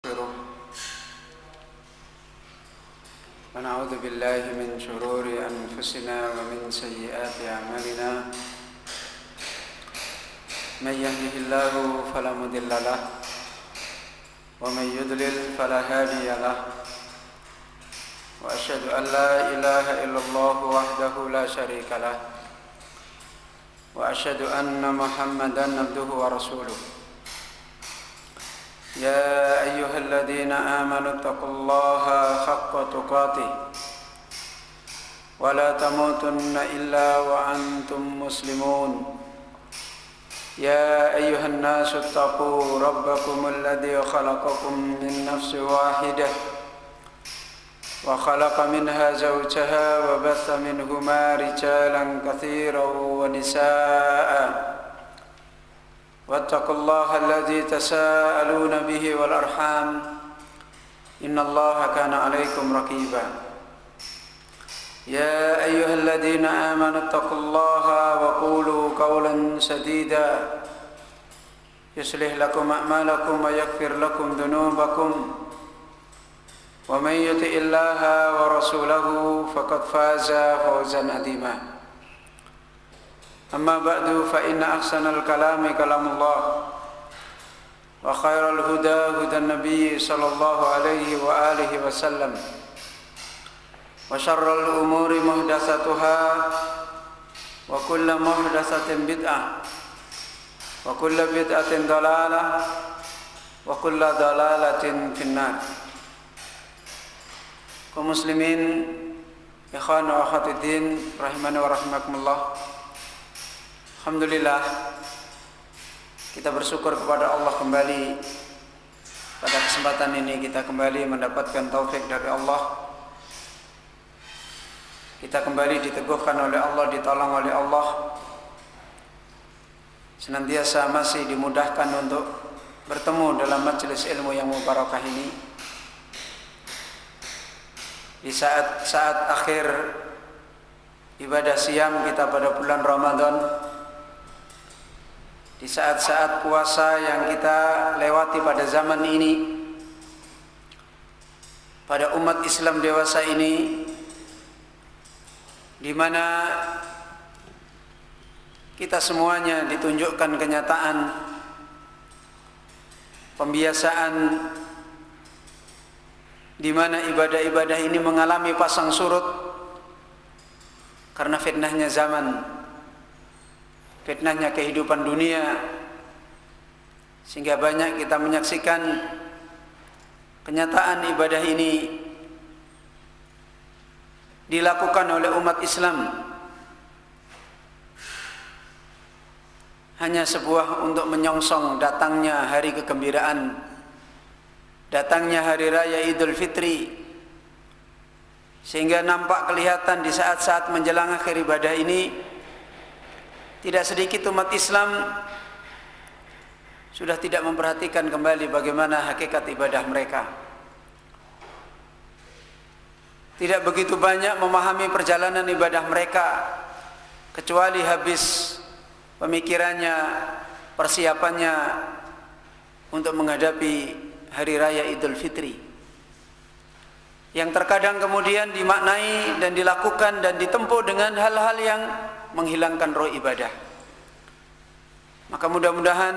ونستغفره ونعوذ بالله من شرور أنفسنا ومن سيئات أعمالنا من يهده الله فلا مضل له ومن يضلل فلا هادي له وأشهد أن لا إله إلا الله وحده لا شريك له وأشهد أن محمدًا عبده ورسوله يا أيها الذين آمنوا اتقوا الله حق تقاته ولا تموتن إلا وأنتم مسلمون يا أيها الناس اتقوا ربكم الذي خلقكم من نفس واحدة وخلق منها زوجها وبث منهما رجالا كثيرا ونساء واتقوا الله الذي تساءلون به والأرحام إن الله كان عليكم رقيبا يا أيها الذين آمنوا اتقوا الله وقولوا قولا سديدا يصلح لكم أعمالكم ويغفر لكم ذنوبكم ومن يطع الله ورسوله فقد فاز فوزا عظيما أما بعد فإن أحسن الكلام كلام الله وخير الهدى هدى النبي صلى الله عليه وآله وسلم وشر الأمور محدثاتها وكل محدثة بدعة وكل بدعة ضلالة وكل ضلالة في النار. Kaum muslimin, ikhwan wa akhwat din, rahimani wa rahimakumullah. Alhamdulillah, kita bersyukur kepada Allah kembali. Pada kesempatan ini kita kembali mendapatkan taufik dari Allah. Kita kembali diteguhkan oleh Allah, ditolong oleh Allah. Senantiasa masih dimudahkan untuk bertemu dalam majelis ilmu yang mubarakah ini. Di saat akhir ibadah siam kita pada bulan Ramadan, di saat-saat puasa yang kita lewati pada zaman ini, pada umat Islam dewasa ini, di mana kita semuanya ditunjukkan kenyataan pembiasaan di mana ibadah-ibadah ini mengalami pasang surut karena fitnahnya zaman, fitnahnya kehidupan dunia, sehingga banyak kita menyaksikan kenyataan ibadah ini dilakukan oleh umat Islam hanya sebuah untuk menyongsong datangnya hari kegembiraan, datangnya hari raya Idul Fitri, sehingga nampak kelihatan di saat-saat menjelang akhir ibadah ini tidak sedikit umat Islam sudah tidak memperhatikan kembali bagaimana hakikat ibadah mereka. Tidak begitu banyak memahami perjalanan ibadah mereka, kecuali habis pemikirannya, persiapannya untuk menghadapi hari raya Idul Fitri, yang terkadang kemudian dimaknai dan dilakukan dan ditempuh dengan hal-hal yang menghilangkan roh ibadah. Maka mudah-mudahan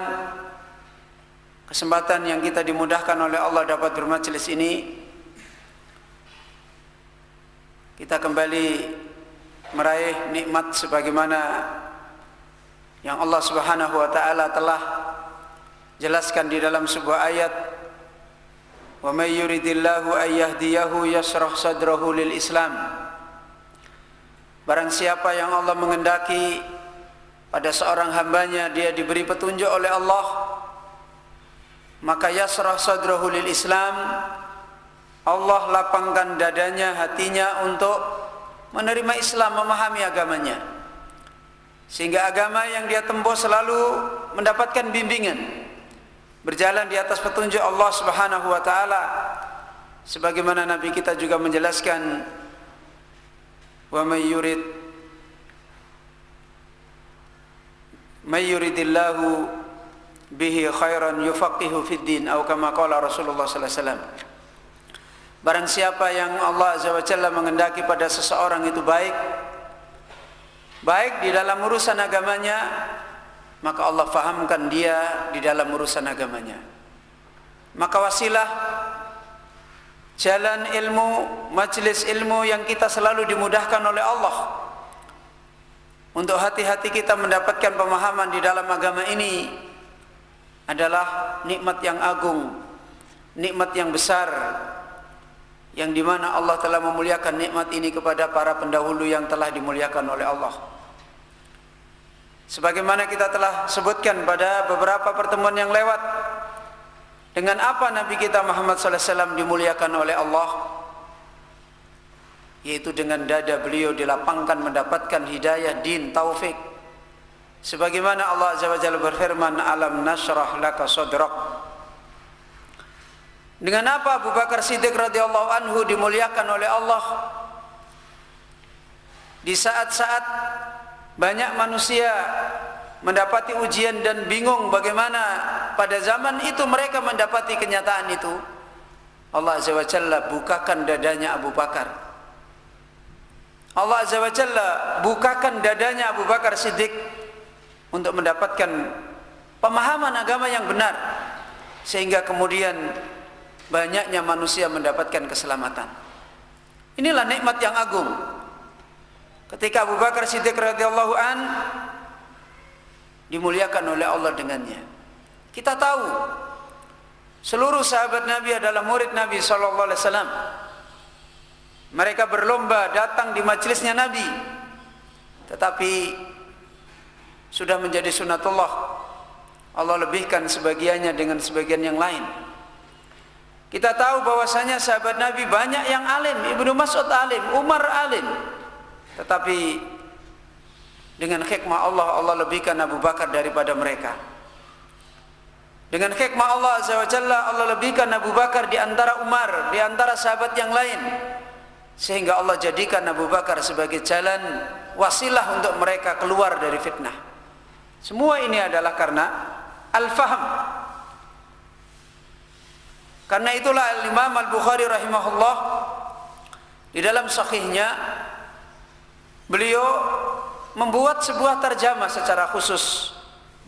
kesempatan yang kita dimudahkan oleh Allah dapat bermajelis ini, kita kembali meraih nikmat sebagaimana yang Allah Subhanahu wa taala telah jelaskan di dalam sebuah ayat, wa may yuridillahu ay yahdiyahu yashrah sadrahu lil Islam. Barang siapa yang Allah mengendaki pada seorang hambanya dia diberi petunjuk oleh Allah, maka yashrah sadrahu lil Islam, Allah lapangkan dadanya, hatinya untuk menerima Islam, memahami agamanya, sehingga agama yang dia tempuh selalu mendapatkan bimbingan, berjalan di atas petunjuk Allah Subhanahu wa taala, sebagaimana Nabi kita juga menjelaskan, wa may yuridillahu bihi khairan yufaqihu fid din atau kama qala Rasulullah sallallahu alaihi wasallam. Barang siapa yang Allah Azza wa Jalla mengendaki pada seseorang itu baik di dalam urusan agamanya, maka Allah fahamkan dia di dalam urusan agamanya. Maka wasilah jalan ilmu, majelis ilmu yang kita selalu dimudahkan oleh Allah untuk hati-hati kita mendapatkan pemahaman di dalam agama ini adalah nikmat yang agung, nikmat yang besar, yang dimana Allah telah memuliakan nikmat ini kepada para pendahulu yang telah dimuliakan oleh Allah. Sebagaimana kita telah sebutkan pada beberapa pertemuan yang lewat, dengan apa Nabi kita Muhammad SAW dimuliakan oleh Allah, yaitu dengan dada beliau dilapangkan mendapatkan hidayah, din, taufik. Sebagaimana Allah Azza wa Jalla berfirman, alam nashrah laka sadrak. Dengan apa Abu Bakar Siddiq radhiyallahu anhu dimuliakan oleh Allah? Di saat-saat banyak manusia mendapati ujian dan bingung bagaimana pada zaman itu mereka mendapati kenyataan itu, Allah Azza wa Jalla bukakan dadanya Abu Bakar. Allah Azza wa Jalla bukakan dadanya Abu Bakar Siddiq untuk mendapatkan pemahaman agama yang benar, sehingga kemudian banyaknya manusia mendapatkan keselamatan. Inilah nikmat yang agung. Ketika Abu Bakar Siddiq radhiyallahu an dimuliakan oleh Allah dengannya. Kita tahu seluruh sahabat Nabi adalah murid Nabi sallallahu alaihi wasallam. Mereka berlomba datang di majelisnya Nabi. Tetapi sudah menjadi sunatullah, Allah lebihkan sebagiannya dengan sebagian yang lain. Kita tahu bahwasanya sahabat Nabi banyak yang alim, Ibnu Mas'ud alim, Umar alim. Tetapi dengan hikmah Allah, Allah lebihkan Abu Bakar daripada mereka. Dengan hikmah Allah Azza wa Jalla, Allah lebihkan Abu Bakar di antara Umar, di antara sahabat yang lain. Sehingga Allah jadikan Abu Bakar sebagai jalan wasilah untuk mereka keluar dari fitnah. Semua ini adalah karena al-fahm. Karena itulah Al-Imam Al-Bukhari rahimahullah di dalam sahihnya beliau membuat sebuah terjemah secara khusus,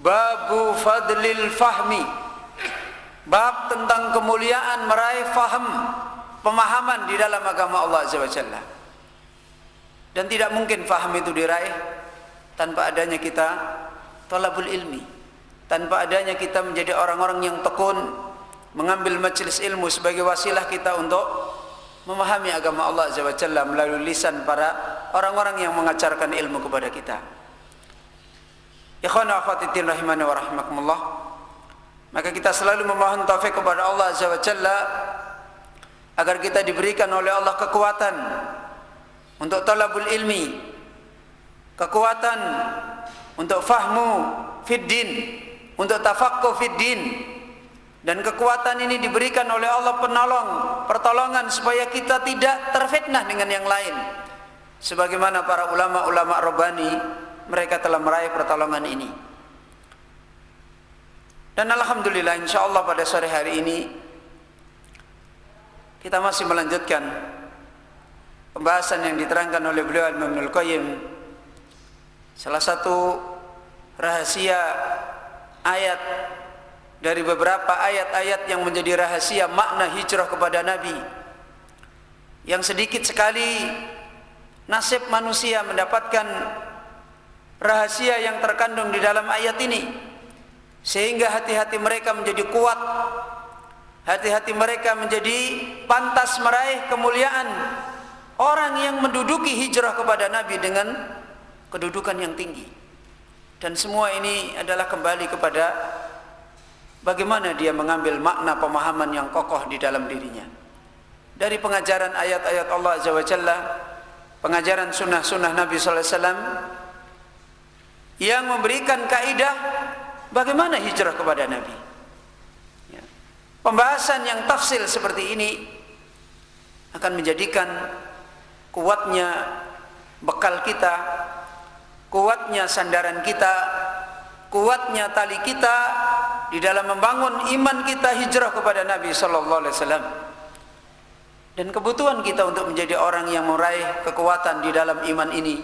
babu fadlil fahmi, bab tentang kemuliaan meraih faham, pemahaman di dalam agama Allah Azza wa Jalla. Dan tidak mungkin faham itu diraih tanpa adanya kita talabul ilmi, tanpa adanya kita menjadi orang-orang yang tekun mengambil majelis ilmu sebagai wasilah kita untuk memahami agama Allah Azza wa Jalla melalui lisan para orang-orang yang mengajarkan ilmu kepada kita. Ikhwan wa akhwat fillah rahimani wa rahimakumullah. Maka kita selalu memohon taufik kepada Allah Azza wa Jalla agar kita diberikan oleh Allah kekuatan untuk talabul ilmi, kekuatan untuk fahmu fid din, untuk tafaqquh fid din. Dan kekuatan ini diberikan oleh Allah pertolongan supaya kita tidak terfitnah dengan yang lain. Sebagaimana para ulama-ulama Rabbani, mereka telah meraih pertolongan ini. Dan alhamdulillah, insyaallah pada sore hari ini kita masih melanjutkan pembahasan yang diterangkan oleh beliau Ibnu Qayyim. Salah satu rahasia ayat dari beberapa ayat-ayat yang menjadi rahasia makna hijrah kepada Nabi, yang sedikit sekali nasib manusia mendapatkan rahasia yang terkandung di dalam ayat ini, sehingga hati-hati mereka menjadi kuat, hati-hati mereka menjadi pantas meraih kemuliaan. Orang yang menduduki hijrah kepada Nabi dengan kedudukan yang tinggi. Dan semua ini adalah kembali kepada bagaimana dia mengambil makna pemahaman yang kokoh di dalam dirinya. Dari pengajaran ayat-ayat Allah Azza wa Jalla, pengajaran sunnah-sunnah Nabi sallallahu alaihi wasallam yang memberikan kaidah bagaimana hijrah kepada Nabi. Pembahasan yang tafsil seperti ini akan menjadikan kuatnya bekal kita, kuatnya sandaran kita, kuatnya tali kita di dalam membangun iman kita, hijrah kepada Nabi sallallahu alaihi wasallam. Dan kebutuhan kita untuk menjadi orang yang meraih kekuatan di dalam iman ini,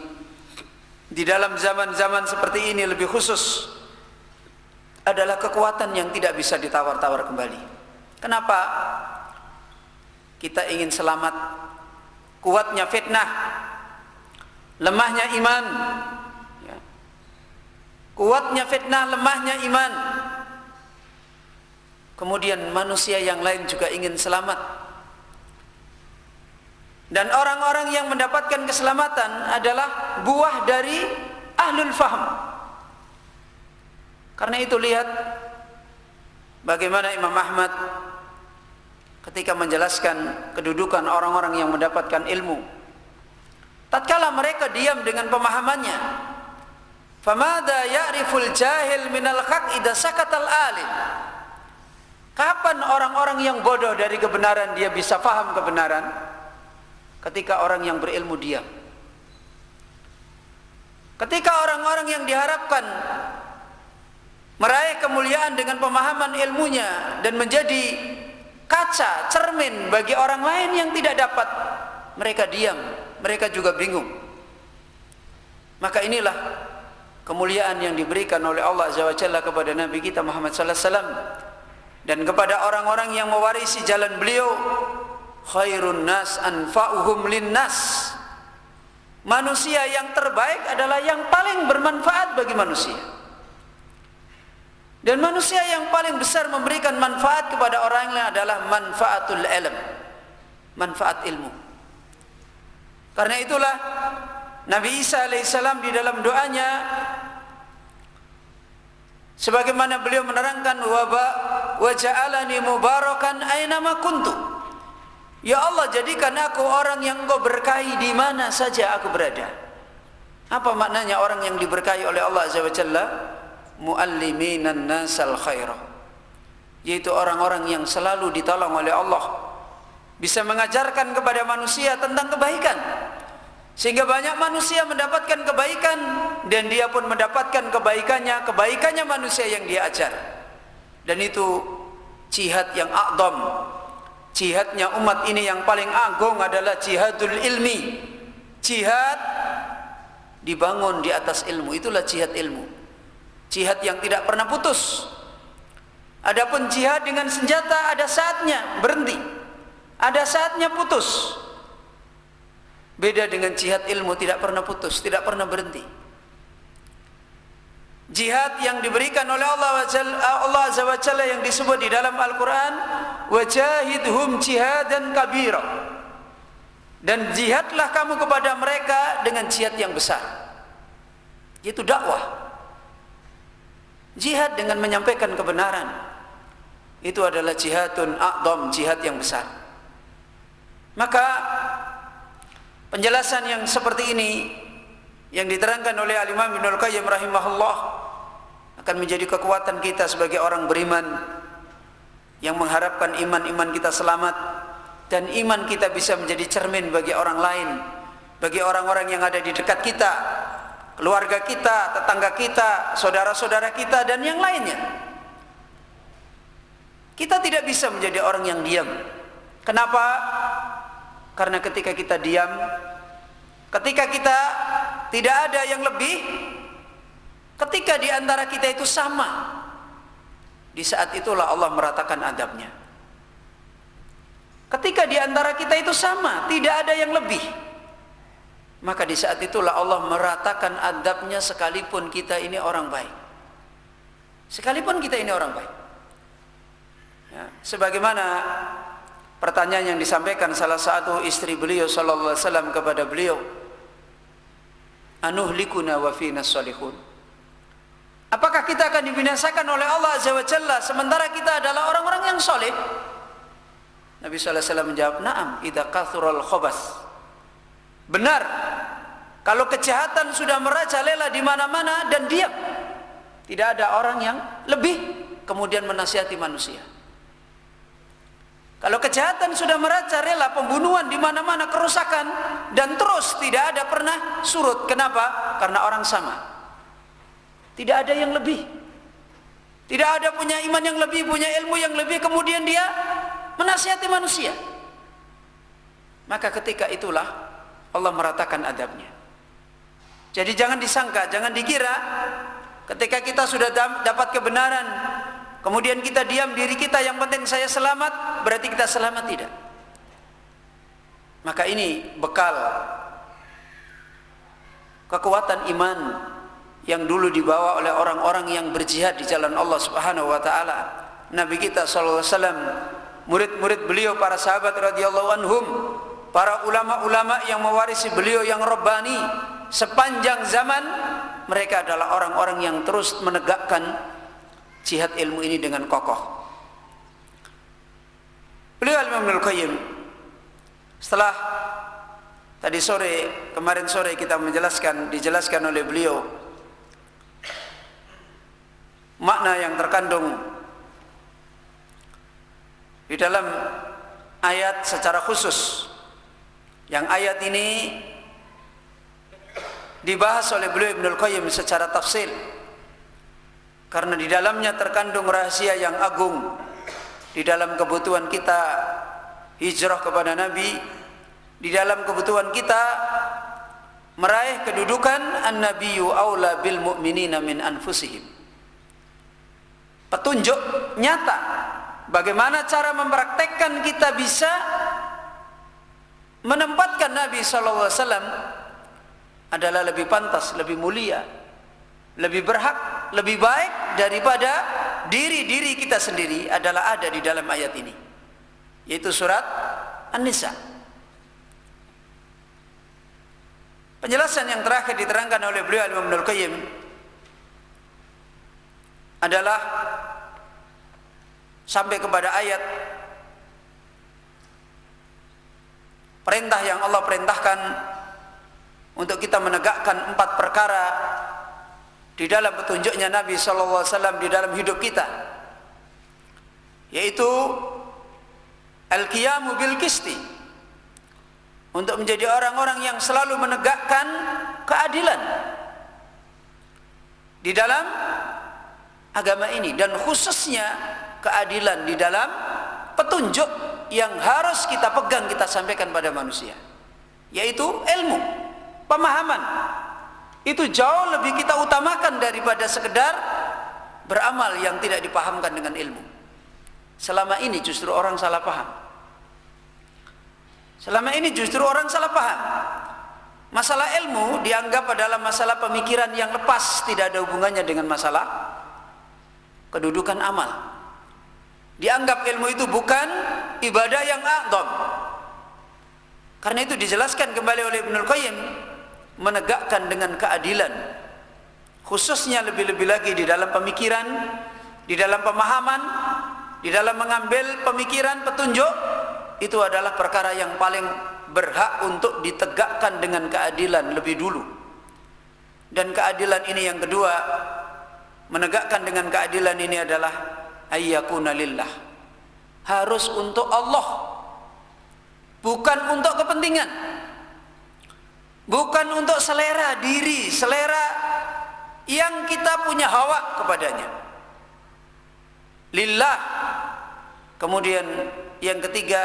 di dalam zaman-zaman seperti ini lebih khusus, adalah kekuatan yang tidak bisa ditawar-tawar kembali. Kenapa? Kita ingin selamat. Kuatnya fitnah, lemahnya iman. Kuatnya fitnah, lemahnya iman. Kemudian manusia yang lain juga ingin selamat. Dan orang-orang yang mendapatkan keselamatan adalah buah dari ahlul faham. Karena itu lihat bagaimana Imam Ahmad ketika menjelaskan kedudukan orang-orang yang mendapatkan ilmu. Tatkala mereka diam dengan pemahamannya, famada ya'riful jahil minal haq idza sakatal alim. Kapan orang-orang yang bodoh dari kebenaran dia bisa faham kebenaran? Ketika orang yang berilmu diam. Ketika orang-orang yang diharapkan meraih kemuliaan dengan pemahaman ilmunya dan menjadi kaca, cermin bagi orang lain yang tidak dapat, mereka diam, mereka juga bingung. Maka inilah kemuliaan yang diberikan oleh Allah Azza wa Jalla kepada Nabi kita Muhammad sallallahu alaihi wasallam dan kepada orang-orang yang mewarisi jalan beliau. Khairun nas anfa'uhum linnas. Manusia yang terbaik adalah yang paling bermanfaat bagi manusia. Dan manusia yang paling besar memberikan manfaat kepada orang lain adalah manfaatul ilm, manfaat ilmu. Karena itulah Nabi Isa alaihissalam di dalam doanya, sebagaimana beliau menerangkan, wa ja'alani mubarakan aynama kuntu. Ya Allah, jadikan aku orang yang Engkau berkahi di mana saja aku berada. Apa maknanya orang yang diberkahi oleh Allah Azza wa Jalla? Mualliminan nasal khairah, yaitu orang-orang yang selalu ditolong oleh Allah, bisa mengajarkan kepada manusia tentang kebaikan, sehingga banyak manusia mendapatkan kebaikan dan dia pun mendapatkan kebaikannya manusia yang dia ajar. Dan itu jihad yang a'dham. Jihadnya umat ini yang paling agung adalah jihadul ilmi. Jihad dibangun di atas ilmu, itulah jihad ilmu. Jihad yang tidak pernah putus. Adapun jihad dengan senjata ada saatnya berhenti, ada saatnya putus. Beda dengan jihad ilmu, tidak pernah putus, tidak pernah berhenti. Jihad yang diberikan oleh Allah Azza wa Jalla yang disebut di dalam Al-Quran, wajahidhum jihadan kabira. Dan jihadlah kamu kepada mereka dengan jihad yang besar, yaitu dakwah. Jihad dengan menyampaikan kebenaran, itu adalah jihadun a'dham, jihad yang besar. Maka penjelasan yang seperti ini yang diterangkan oleh Al-Imam Ibnul Qayyim rahimahullah akan menjadi kekuatan kita sebagai orang beriman yang mengharapkan iman kita selamat dan iman kita bisa menjadi cermin bagi orang lain, bagi orang-orang yang ada di dekat kita, keluarga kita, tetangga kita, saudara-saudara kita dan yang lainnya. Kita tidak bisa menjadi orang yang diam. Kenapa? Karena ketika kita diam, ketika kita tidak ada yang lebih, ketika di antara kita itu sama, di saat itulah Allah meratakan adabnya. Ketika di antara kita itu sama, tidak ada yang lebih, maka di saat itulah Allah meratakan adabnya sekalipun kita ini orang baik. Sekalipun kita ini orang baik. Ya, sebagaimana pertanyaan yang disampaikan salah satu istri beliau sallallahu alaihi wasallam kepada beliau, anuhlikuna wa fina salihun. Apakah kita akan dibinasakan oleh Allah Azza wa Jalla sementara kita adalah orang-orang yang soleh? Nabi sallallahu alaihi wasallam menjawab, na'am, idza kathural khabas. Benar, kalau kejahatan sudah merajalela di mana-mana dan diam, tidak ada orang yang lebih kemudian menasihati manusia. Kalau kejahatan sudah merajalela, pembunuhan di mana-mana, kerusakan, dan terus tidak ada pernah surut. Kenapa? Karena orang sama. Tidak ada yang lebih. Tidak ada punya iman yang lebih, punya ilmu yang lebih, kemudian dia menasihati manusia. Maka ketika itulah Allah meratakan adabnya. Jadi jangan disangka, jangan dikira ketika kita sudah dapat kebenaran, kemudian kita diam diri kita, yang penting saya selamat, berarti kita selamat. Tidak. Maka ini bekal kekuatan iman yang dulu dibawa oleh orang-orang yang berjihad di jalan Allah Subhanahu wa taala. Nabi kita sallallahu alaihi wasallam, murid-murid beliau, para sahabat radhiyallahu anhum, para ulama-ulama yang mewarisi beliau yang rabbani sepanjang zaman, mereka adalah orang-orang yang terus menegakkan jihad ilmu ini dengan kokoh. Beliau Imam Ibnul Qayyim, setelah kemarin sore kita dijelaskan oleh beliau makna yang terkandung di dalam ayat secara khusus. Yang ayat ini dibahas oleh beliau Ibnul Qayyim secara tafsil, karena di dalamnya terkandung rahasia yang agung di dalam kebutuhan kita hijrah kepada Nabi, di dalam kebutuhan kita meraih kedudukan an-nabiyyu aula bil mu'minina min anfusihim. Petunjuk nyata bagaimana cara mempraktekkan kita bisa menempatkan Nabi SAW adalah lebih pantas, lebih mulia, lebih berhak, lebih baik daripada diri kita sendiri, adalah ada di dalam ayat ini, yaitu surat An-Nisa. Penjelasan yang terakhir diterangkan oleh beliau Imam Ibnul Qayyim adalah sampai kepada ayat perintah yang Allah perintahkan untuk kita menegakkan 4 perkara di dalam petunjuknya Nabi SAW di dalam hidup kita, yaitu al-qiyamu bil qisti, untuk menjadi orang-orang yang selalu menegakkan keadilan di dalam agama ini, dan khususnya keadilan di dalam petunjuk yang harus kita pegang, kita sampaikan pada manusia, yaitu ilmu, pemahaman. Itu jauh lebih kita utamakan daripada sekedar beramal yang tidak dipahamkan dengan ilmu. Selama ini justru orang salah paham. Masalah ilmu dianggap adalah masalah pemikiran yang lepas, tidak ada hubungannya dengan masalah kedudukan amal. Dianggap ilmu itu bukan ibadah yang a'zam. Karena itu dijelaskan kembali oleh Ibnul Qayyim, menegakkan dengan keadilan, khususnya lebih-lebih lagi di dalam pemikiran, di dalam pemahaman, di dalam mengambil pemikiran, petunjuk, itu adalah perkara yang paling berhak untuk ditegakkan dengan keadilan lebih dulu. Dan keadilan ini yang kedua, menegakkan dengan keadilan ini adalah ayyakuna lillah, harus untuk Allah, bukan untuk kepentingan, bukan untuk selera diri, selera yang kita punya hawa kepadanya. Lillah. Kemudian yang ketiga,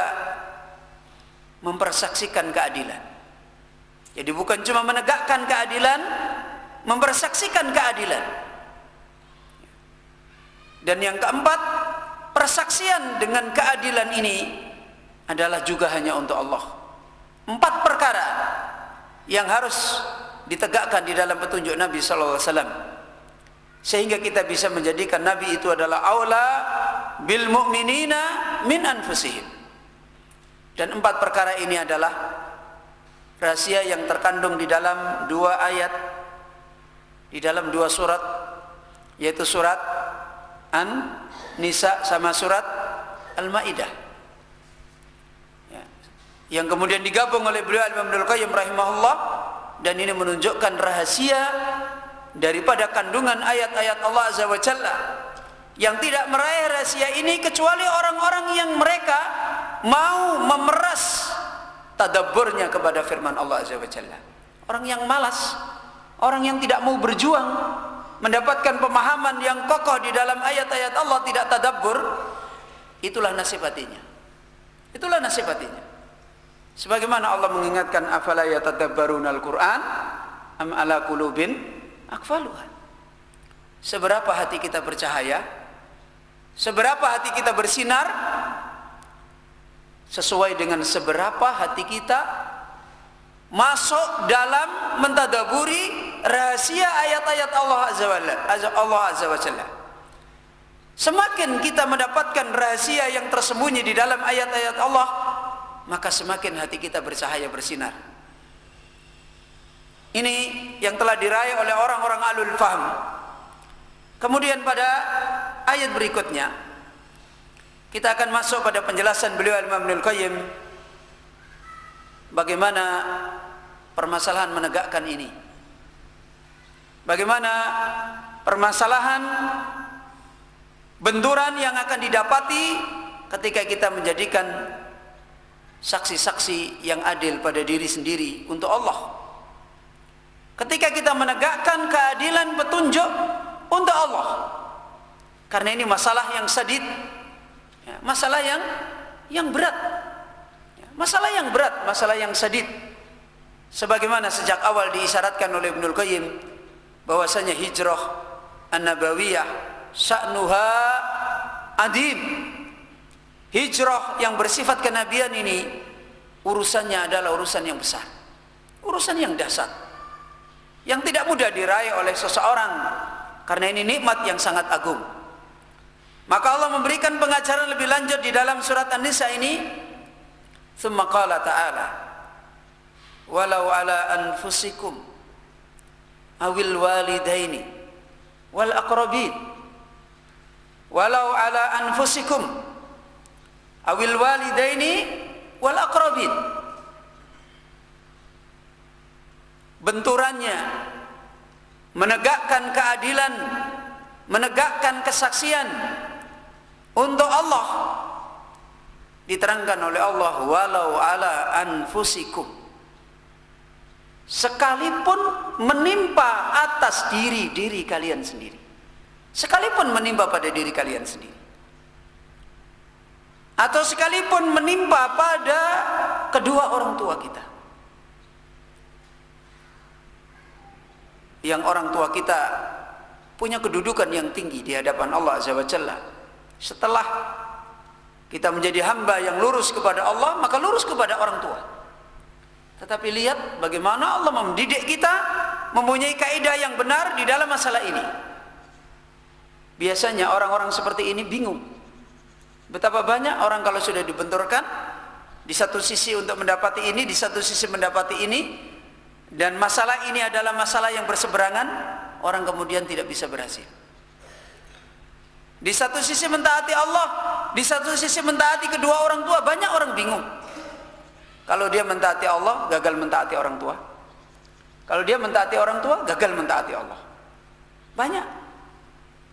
mempersaksikan keadilan. Jadi bukan cuma menegakkan keadilan, mempersaksikan keadilan. Dan yang keempat, persaksian dengan keadilan ini adalah juga hanya untuk Allah. 4 perkara yang harus ditegakkan di dalam petunjuk Nabi sallallahu alaihi wasallam, sehingga kita bisa menjadikan Nabi itu adalah aula bil mu'minina min anfusihim. Dan 4 perkara ini adalah rahasia yang terkandung di dalam 2 ayat, di dalam 2 surat, yaitu surat An-Nisa sama surat Al-Maidah, yang kemudian digabung oleh beliau Imam Ibnul Qayyim rahimahullah. Dan ini menunjukkan rahasia daripada kandungan ayat-ayat Allah Azza wa Jalla, yang tidak meraih rahasia ini kecuali orang-orang yang mereka mau memeras tadabburnya kepada firman Allah Azza wa Jalla. Orang yang malas, orang yang tidak mau berjuang mendapatkan pemahaman yang kokoh di dalam ayat-ayat Allah, tidak tadabbur, itulah nasib hatinya. Itulah nasib hatinya. Sebagaimana Allah mengingatkan, afala yatadabbarunal Qur'an am ala qulubin aqfaluha. Seberapa hati kita bercahaya, seberapa hati kita bersinar, sesuai dengan seberapa hati kita masuk dalam mentadaburi rahasia ayat-ayat Allah Azza wa Jalla. Semakin kita mendapatkan rahasia yang tersembunyi di dalam ayat-ayat Allah, maka semakin hati kita bercahaya, bersinar. Ini yang telah diraih oleh orang-orang ahlul faham. Kemudian pada ayat berikutnya kita akan masuk pada penjelasan beliau Imam Ibnul Qayyim bagaimana permasalahan menegakkan ini. Bagaimana permasalahan benturan yang akan didapati ketika kita menjadikan saksi-saksi yang adil pada diri sendiri untuk Allah. Ketika kita menegakkan keadilan petunjuk untuk Allah. Karena ini masalah yang sadid, masalah yang berat, masalah yang berat, masalah yang sadid. Sebagaimana sejak awal diisyaratkan oleh Ibnul Qayyim bahwasanya hijrah an-nabawiyah sya'nuha adim. Hijrah yang bersifat kenabian ini urusannya adalah urusan yang besar, urusan yang dahsyat, yang tidak mudah diraih oleh seseorang, karena ini nikmat yang sangat agung. Maka Allah memberikan pengajaran lebih lanjut di dalam surat An-Nisa ini. Tsumma qala ta'ala walau ala anfusikum awil walidaini wal aqrabin, walau ala anfusikum awil walidaini wal aqrabin. Benturannya menegakkan keadilan, menegakkan kesaksian untuk Allah diterangkan oleh Allah, walau ala anfusikum, sekalipun menimpa atas diri kalian sendiri, sekalipun menimpa pada diri kalian sendiri, atau sekalipun menimpa pada kedua orang tua kita, yang orang tua kita punya kedudukan yang tinggi di hadapan Allah Azza wa Jalla. Setelah kita menjadi hamba yang lurus kepada Allah, maka lurus kepada orang tua. Tetapi lihat bagaimana Allah mendidik kita mempunyai kaidah yang benar di dalam masalah ini. Biasanya orang-orang seperti ini bingung. Betapa banyak orang kalau sudah dibenturkan, di satu sisi untuk mendapati ini, di satu sisi mendapati ini, dan masalah ini adalah masalah yang berseberangan, orang kemudian tidak bisa berhasil. Di satu sisi mentaati Allah, di satu sisi mentaati kedua orang tua. Banyak orang bingung. Kalau dia mentaati Allah, gagal mentaati orang tua. Kalau dia mentaati orang tua, gagal mentaati Allah. Banyak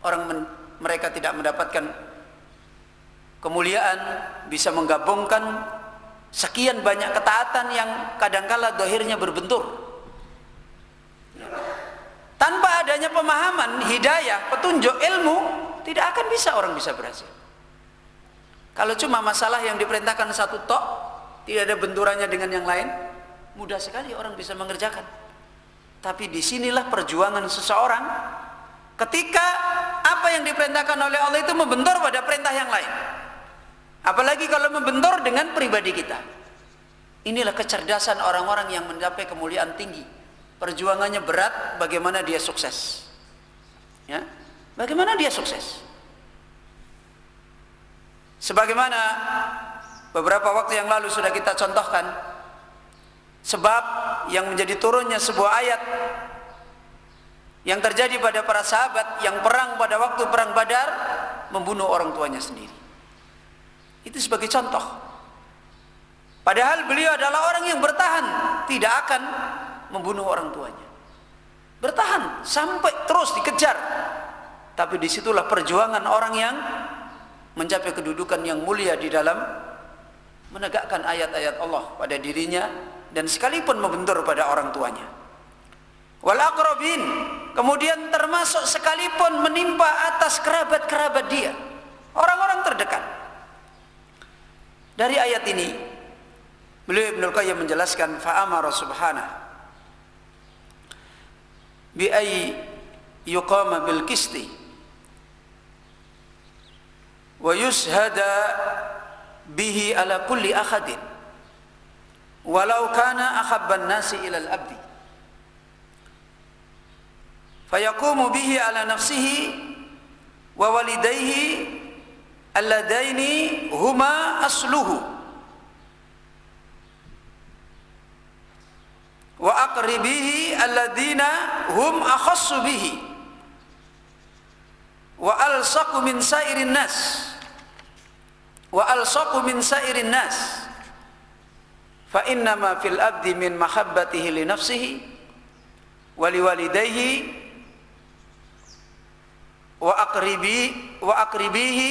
orang mereka tidak mendapatkan kemuliaan, bisa menggabungkan sekian banyak ketaatan yang kadangkala zahirnya berbentur. Tanpa adanya pemahaman, hidayah, petunjuk, ilmu, tidak akan bisa orang bisa berhasil. Kalau cuma masalah yang diperintahkan satu tok, tidak ada benturannya dengan yang lain, mudah sekali orang bisa mengerjakan. Tapi disinilah perjuangan seseorang ketika apa yang diperintahkan oleh Allah itu membentur pada perintah yang lain. Apalagi kalau membentur dengan pribadi kita. Inilah kecerdasan orang-orang yang mencapai kemuliaan tinggi. Perjuangannya berat, bagaimana dia sukses. Ya? Bagaimana dia sukses? Sebagaimana beberapa waktu yang lalu sudah kita contohkan, sebab yang menjadi turunnya sebuah ayat yang terjadi pada para sahabat yang perang pada waktu perang Badar, membunuh orang tuanya sendiri. Itu sebagai contoh. Padahal beliau adalah orang yang bertahan, tidak akan membunuh orang tuanya. Bertahan sampai terus dikejar. Tapi disitulah perjuangan orang yang mencapai kedudukan yang mulia di dalam menegakkan ayat-ayat Allah pada dirinya dan sekalipun membentur pada orang tuanya. Wal aqrabin, kemudian termasuk sekalipun menimpa atas kerabat-kerabat dia, orang-orang terdekat. Dari ayat ini beliau Ibnu Qayyim menjelaskan fa'amara subhanahu bi ay yuqama bil qisti wa yushhada bihi ala kulli ahadin walau kana ahabban nasi ila al-abdi fayaqumu bihi ala nafsihi wa walidayhi alladaini huma asluhu wa aqribihi alladina hum akhassu bihi wa alsaqu min sairin nas fa innama fil abdi min mahabbatihi li nafsihi wa liwalidayhi wa aqribihi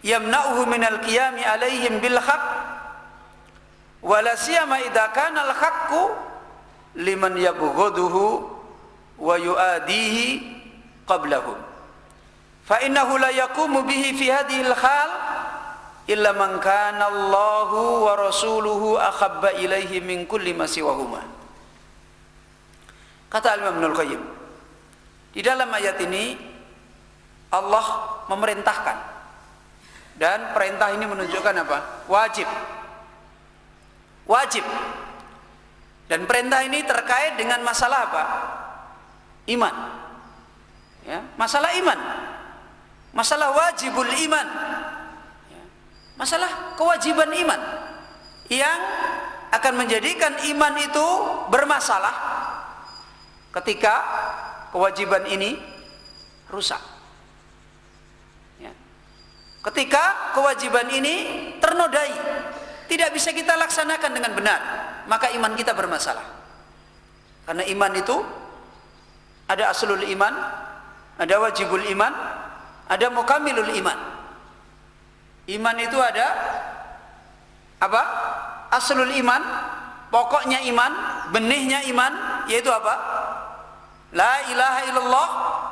yamna'uhu minal qiyami alaihim bil haqq wa la siyama idza kana al haqqu liman yabghaduhu wa yu'adihi qablahum fa innahu la yaqumu bihi fi hadhihi al hal illa man kana Allahu wa rasuluhu ahabba ilaihi min kulli ma siwahuma. Kata Imam Ibnu Qayyim, di dalam ayat ini Allah memerintahkan, dan perintah ini menunjukkan apa? Wajib. Dan perintah ini terkait dengan masalah apa? Iman. Ya, masalah iman. Masalah wajibul iman. Ya, masalah kewajiban iman yang akan menjadikan iman itu bermasalah ketika kewajiban ini rusak. Ketika kewajiban ini ternodai, tidak bisa kita laksanakan dengan benar, maka iman kita bermasalah. Karena iman itu ada aslul iman, ada wajibul iman, ada mukamilul iman. Iman itu ada apa? Aslul iman, pokoknya iman, benihnya iman, yaitu apa? La ilaha illallah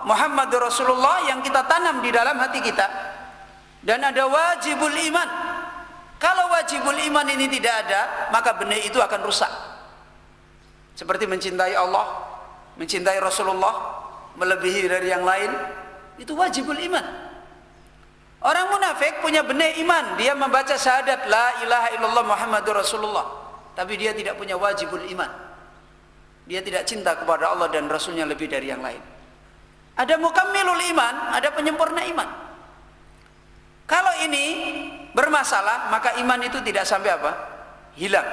Muhammadur Rasulullah yang kita tanam di dalam hati kita. Dan ada wajibul iman. Kalau wajibul iman ini tidak ada, maka benih itu akan rusak. Seperti mencintai Allah, mencintai Rasulullah melebihi dari yang lain, itu wajibul iman. Orang munafik punya benih iman, dia membaca syahadat la ilaha illallah Muhammadur Rasulullah, tapi dia tidak punya wajibul iman. Dia tidak cinta kepada Allah dan Rasulnya lebih dari yang lain. Ada mukammilul iman, ada penyempurna iman. Kalau ini bermasalah, maka iman itu tidak sampai apa? Hilang.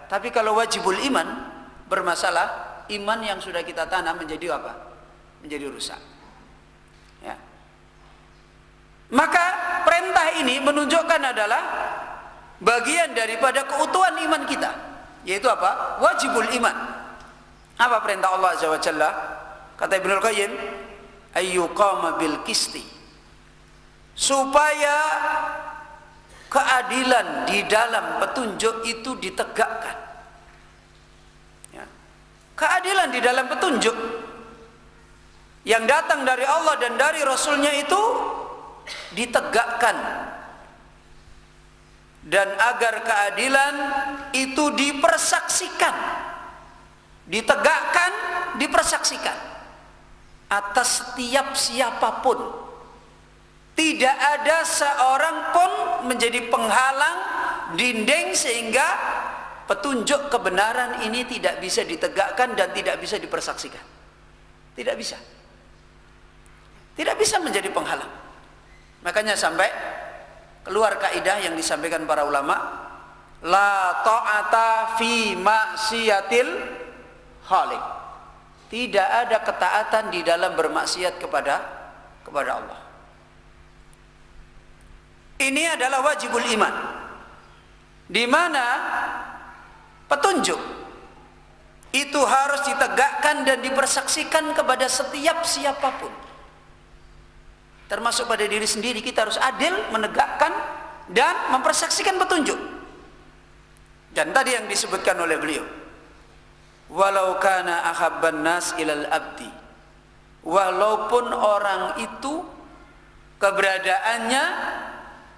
Tapi kalau wajibul iman bermasalah, iman yang sudah kita tanam menjadi apa? Menjadi rusak. Ya. Maka perintah ini menunjukkan adalah bagian daripada keutuhan iman kita, yaitu apa? Wajibul iman. Apa perintah Allah Azza wa Jalla? Kata Ibnu Qayyim, ayyuqama bil qisti, supaya keadilan di dalam petunjuk itu ditegakkan. Ya. Keadilan di dalam petunjuk yang datang dari Allah dan dari Rasulnya itu ditegakkan, dan agar keadilan itu dipersaksikan, ditegakkan, dipersaksikan atas setiap siapapun. Tidak ada seorang pun menjadi penghalang, dinding, sehingga petunjuk kebenaran ini tidak bisa ditegakkan dan tidak bisa dipersaksikan. Tidak bisa. Tidak bisa menjadi penghalang. Makanya sampai keluar kaidah yang disampaikan para ulama, la ta'ata fi maksiatil khaliq. Tidak ada ketaatan di dalam bermaksiat kepada Allah. Ini adalah wajibul iman, di mana petunjuk itu harus ditegakkan dan dipersaksikan kepada setiap siapapun, termasuk pada diri sendiri. Kita harus adil, menegakkan dan mempersaksikan petunjuk. Dan tadi yang disebutkan oleh beliau, walau kana ahabban nas ilal abdi, walaupun orang itu keberadaannya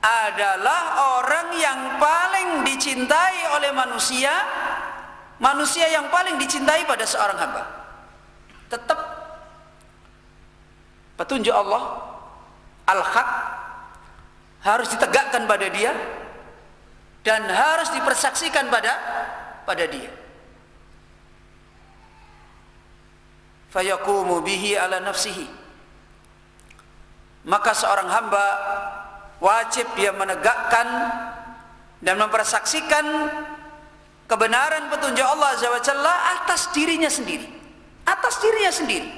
adalah orang yang paling dicintai oleh manusia, manusia yang paling dicintai pada seorang hamba. Tetap petunjuk Allah al-haq harus ditegakkan pada dia dan harus dipersaksikan pada dia. Fayaqumu bihi ala nafsihi, maka seorang hamba wajib dia menegakkan dan mempersaksikan kebenaran petunjuk Allah Azza wa Jalla atas dirinya sendiri, atas dirinya sendiri,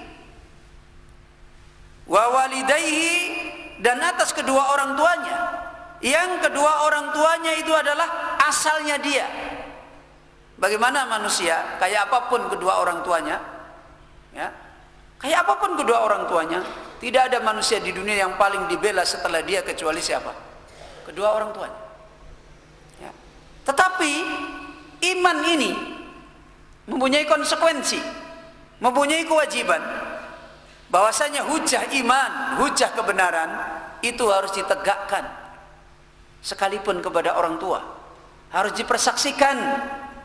wa walidayhi, dan atas kedua orang tuanya, yang kedua orang tuanya itu adalah asalnya dia. Bagaimana manusia, kayak apapun kedua orang tuanya, ya, kayak apapun kedua orang tuanya, tidak ada manusia di dunia yang paling dibela setelah dia kecuali siapa? Kedua orang tuanya. Ya. Tetapi iman ini mempunyai konsekuensi, mempunyai kewajiban, bahwasanya hujah iman, hujah kebenaran itu harus ditegakkan sekalipun kepada orang tua, harus dipersaksikan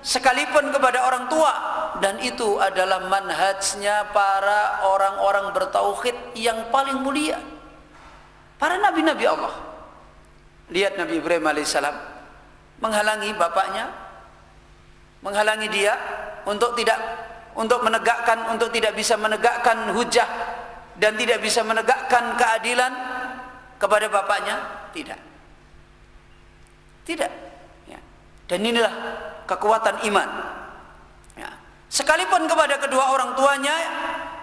sekalipun kepada orang tua, dan itu adalah manhajnya para orang-orang bertauhid yang paling mulia, para nabi-nabi Allah. Lihat Nabi Ibrahim alaihissalam menghalangi bapaknya, menghalangi dia untuk tidak bisa menegakkan hujah dan tidak bisa menegakkan keadilan kepada bapaknya, tidak. Ya. Dan inilah kekuatan iman. Ya. Sekalipun kepada kedua orang tuanya,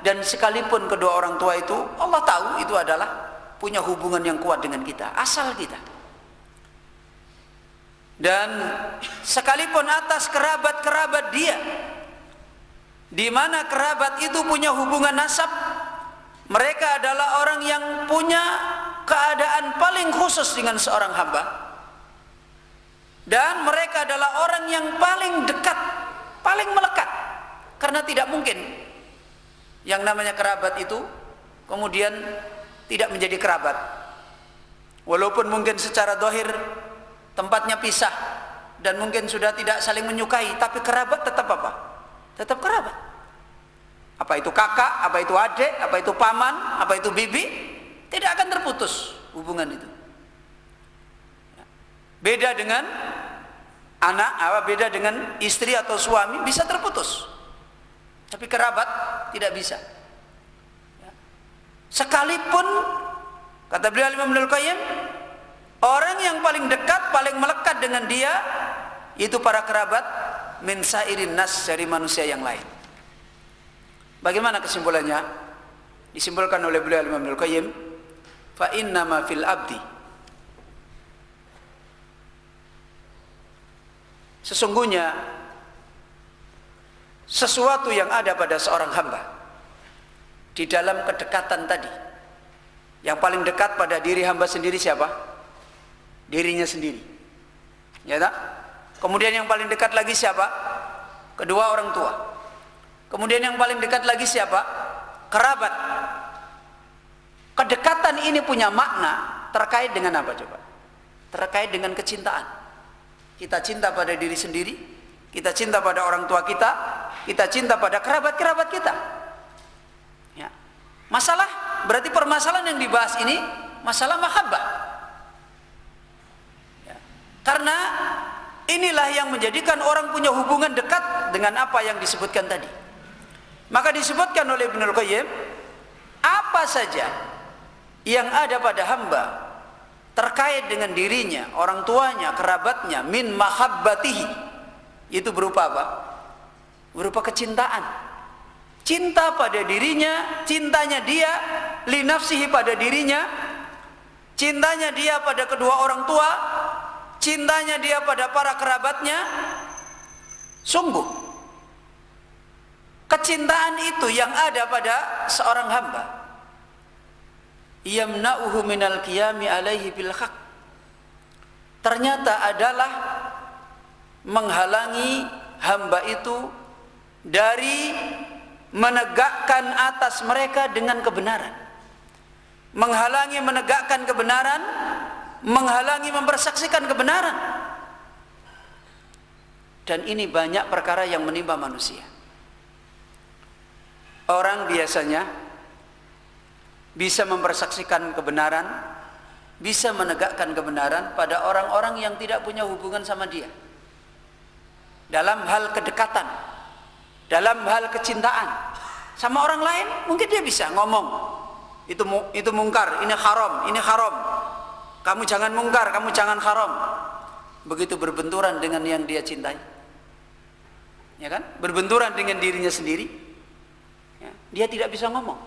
dan sekalipun kedua orang tua itu Allah tahu itu adalah punya hubungan yang kuat dengan kita, asal kita. Dan sekalipun atas kerabat-kerabat dia, di mana kerabat itu punya hubungan nasab, mereka adalah orang yang punya keadaan paling khusus dengan seorang hamba, dan mereka adalah orang yang paling dekat, paling melekat. Karena tidak mungkin yang namanya kerabat itu kemudian tidak menjadi kerabat, walaupun mungkin secara zahir tempatnya pisah dan mungkin sudah tidak saling menyukai, tapi kerabat tetap apa? Tetap kerabat. Apa itu kakak, apa itu adik, apa itu paman, apa itu bibi, tidak akan terputus hubungan itu. Beda dengan anak, beda dengan istri atau suami, bisa terputus, tapi kerabat tidak bisa. Sekalipun kata beliau Imam Ibnul Qayyim, orang yang paling dekat, paling melekat dengan dia itu para kerabat min sairin nas, dari manusia yang lain. Bagaimana kesimpulannya? Disimpulkan oleh beliau Imam Ibnul Qayyim, fa innama fil abdi, sesungguhnya sesuatu yang ada pada seorang hamba di dalam kedekatan tadi, yang paling dekat pada diri hamba sendiri siapa? Dirinya sendiri, ya tak? Kemudian yang paling dekat lagi siapa? Kedua orang tua. Kemudian yang paling dekat lagi siapa? Kerabat. Kedekatan ini punya makna terkait dengan apa coba? Terkait dengan kecintaan. Kita cinta pada diri sendiri, kita cinta pada orang tua kita, kita cinta pada kerabat-kerabat kita. Ya. Masalah, berarti permasalahan yang dibahas ini masalah mahabbah. Ya. Karena inilah yang menjadikan orang punya hubungan dekat dengan apa yang disebutkan tadi. Maka disebutkan oleh Ibnul Qayyim, apa saja yang ada pada hamba terkait dengan dirinya, orang tuanya, kerabatnya, min mahabbatihi, itu berupa apa? Berupa kecintaan. Cinta pada dirinya, cintanya dia li nafsihi, pada dirinya, cintanya dia pada kedua orang tua, cintanya dia pada para kerabatnya. Sungguh kecintaan itu yang ada pada seorang hamba, yamna'uhu minal qiyami alaihi bil haq, ternyata adalah menghalangi hamba itu dari menegakkan atas mereka dengan kebenaran, menghalangi menegakkan kebenaran, menghalangi mempersaksikan kebenaran. Dan ini banyak perkara yang menimpa manusia. Orang biasanya bisa mempersaksikan kebenaran, bisa menegakkan kebenaran pada orang-orang yang tidak punya hubungan sama dia. Dalam hal kedekatan, dalam hal kecintaan sama orang lain, mungkin dia bisa ngomong itu mungkar, ini haram, kamu jangan mungkar, kamu jangan haram. Begitu berbenturan dengan yang dia cintai, ya kan, berbenturan dengan dirinya sendiri, ya, dia tidak bisa ngomong.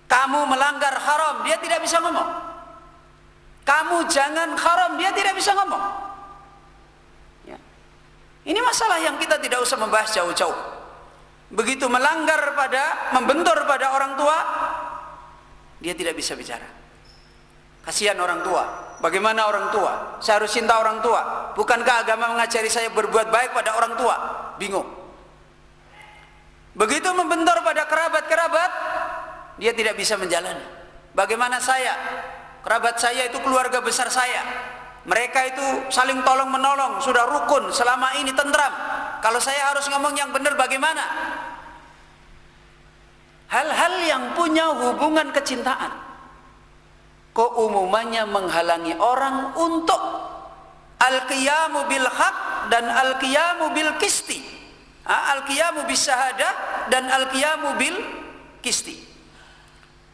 Kamu melanggar haram, dia tidak bisa ngomong. Kamu jangan haram, dia tidak bisa ngomong. Ya. Ini masalah yang kita tidak usah membahas jauh-jauh. Begitu melanggar membentur pada orang tua, dia tidak bisa bicara. Kasihan orang tua. Bagaimana orang tua? Saya harus cinta orang tua. Bukankah agama mengajari saya berbuat baik pada orang tua? Bingung. Begitu membentur pada kerabat-kerabat, dia tidak bisa menjalani. Bagaimana saya? Kerabat saya itu keluarga besar saya. Mereka itu saling tolong menolong, sudah rukun, selama ini tentram. Kalau saya harus ngomong yang benar bagaimana? Hal-hal yang punya hubungan kecintaan, keumumannya menghalangi orang untuk al-qiyamu bil haq dan al-qiyamu bil qisti. Al-qiyamu bis syahadah dan al-qiyamu bil qisti.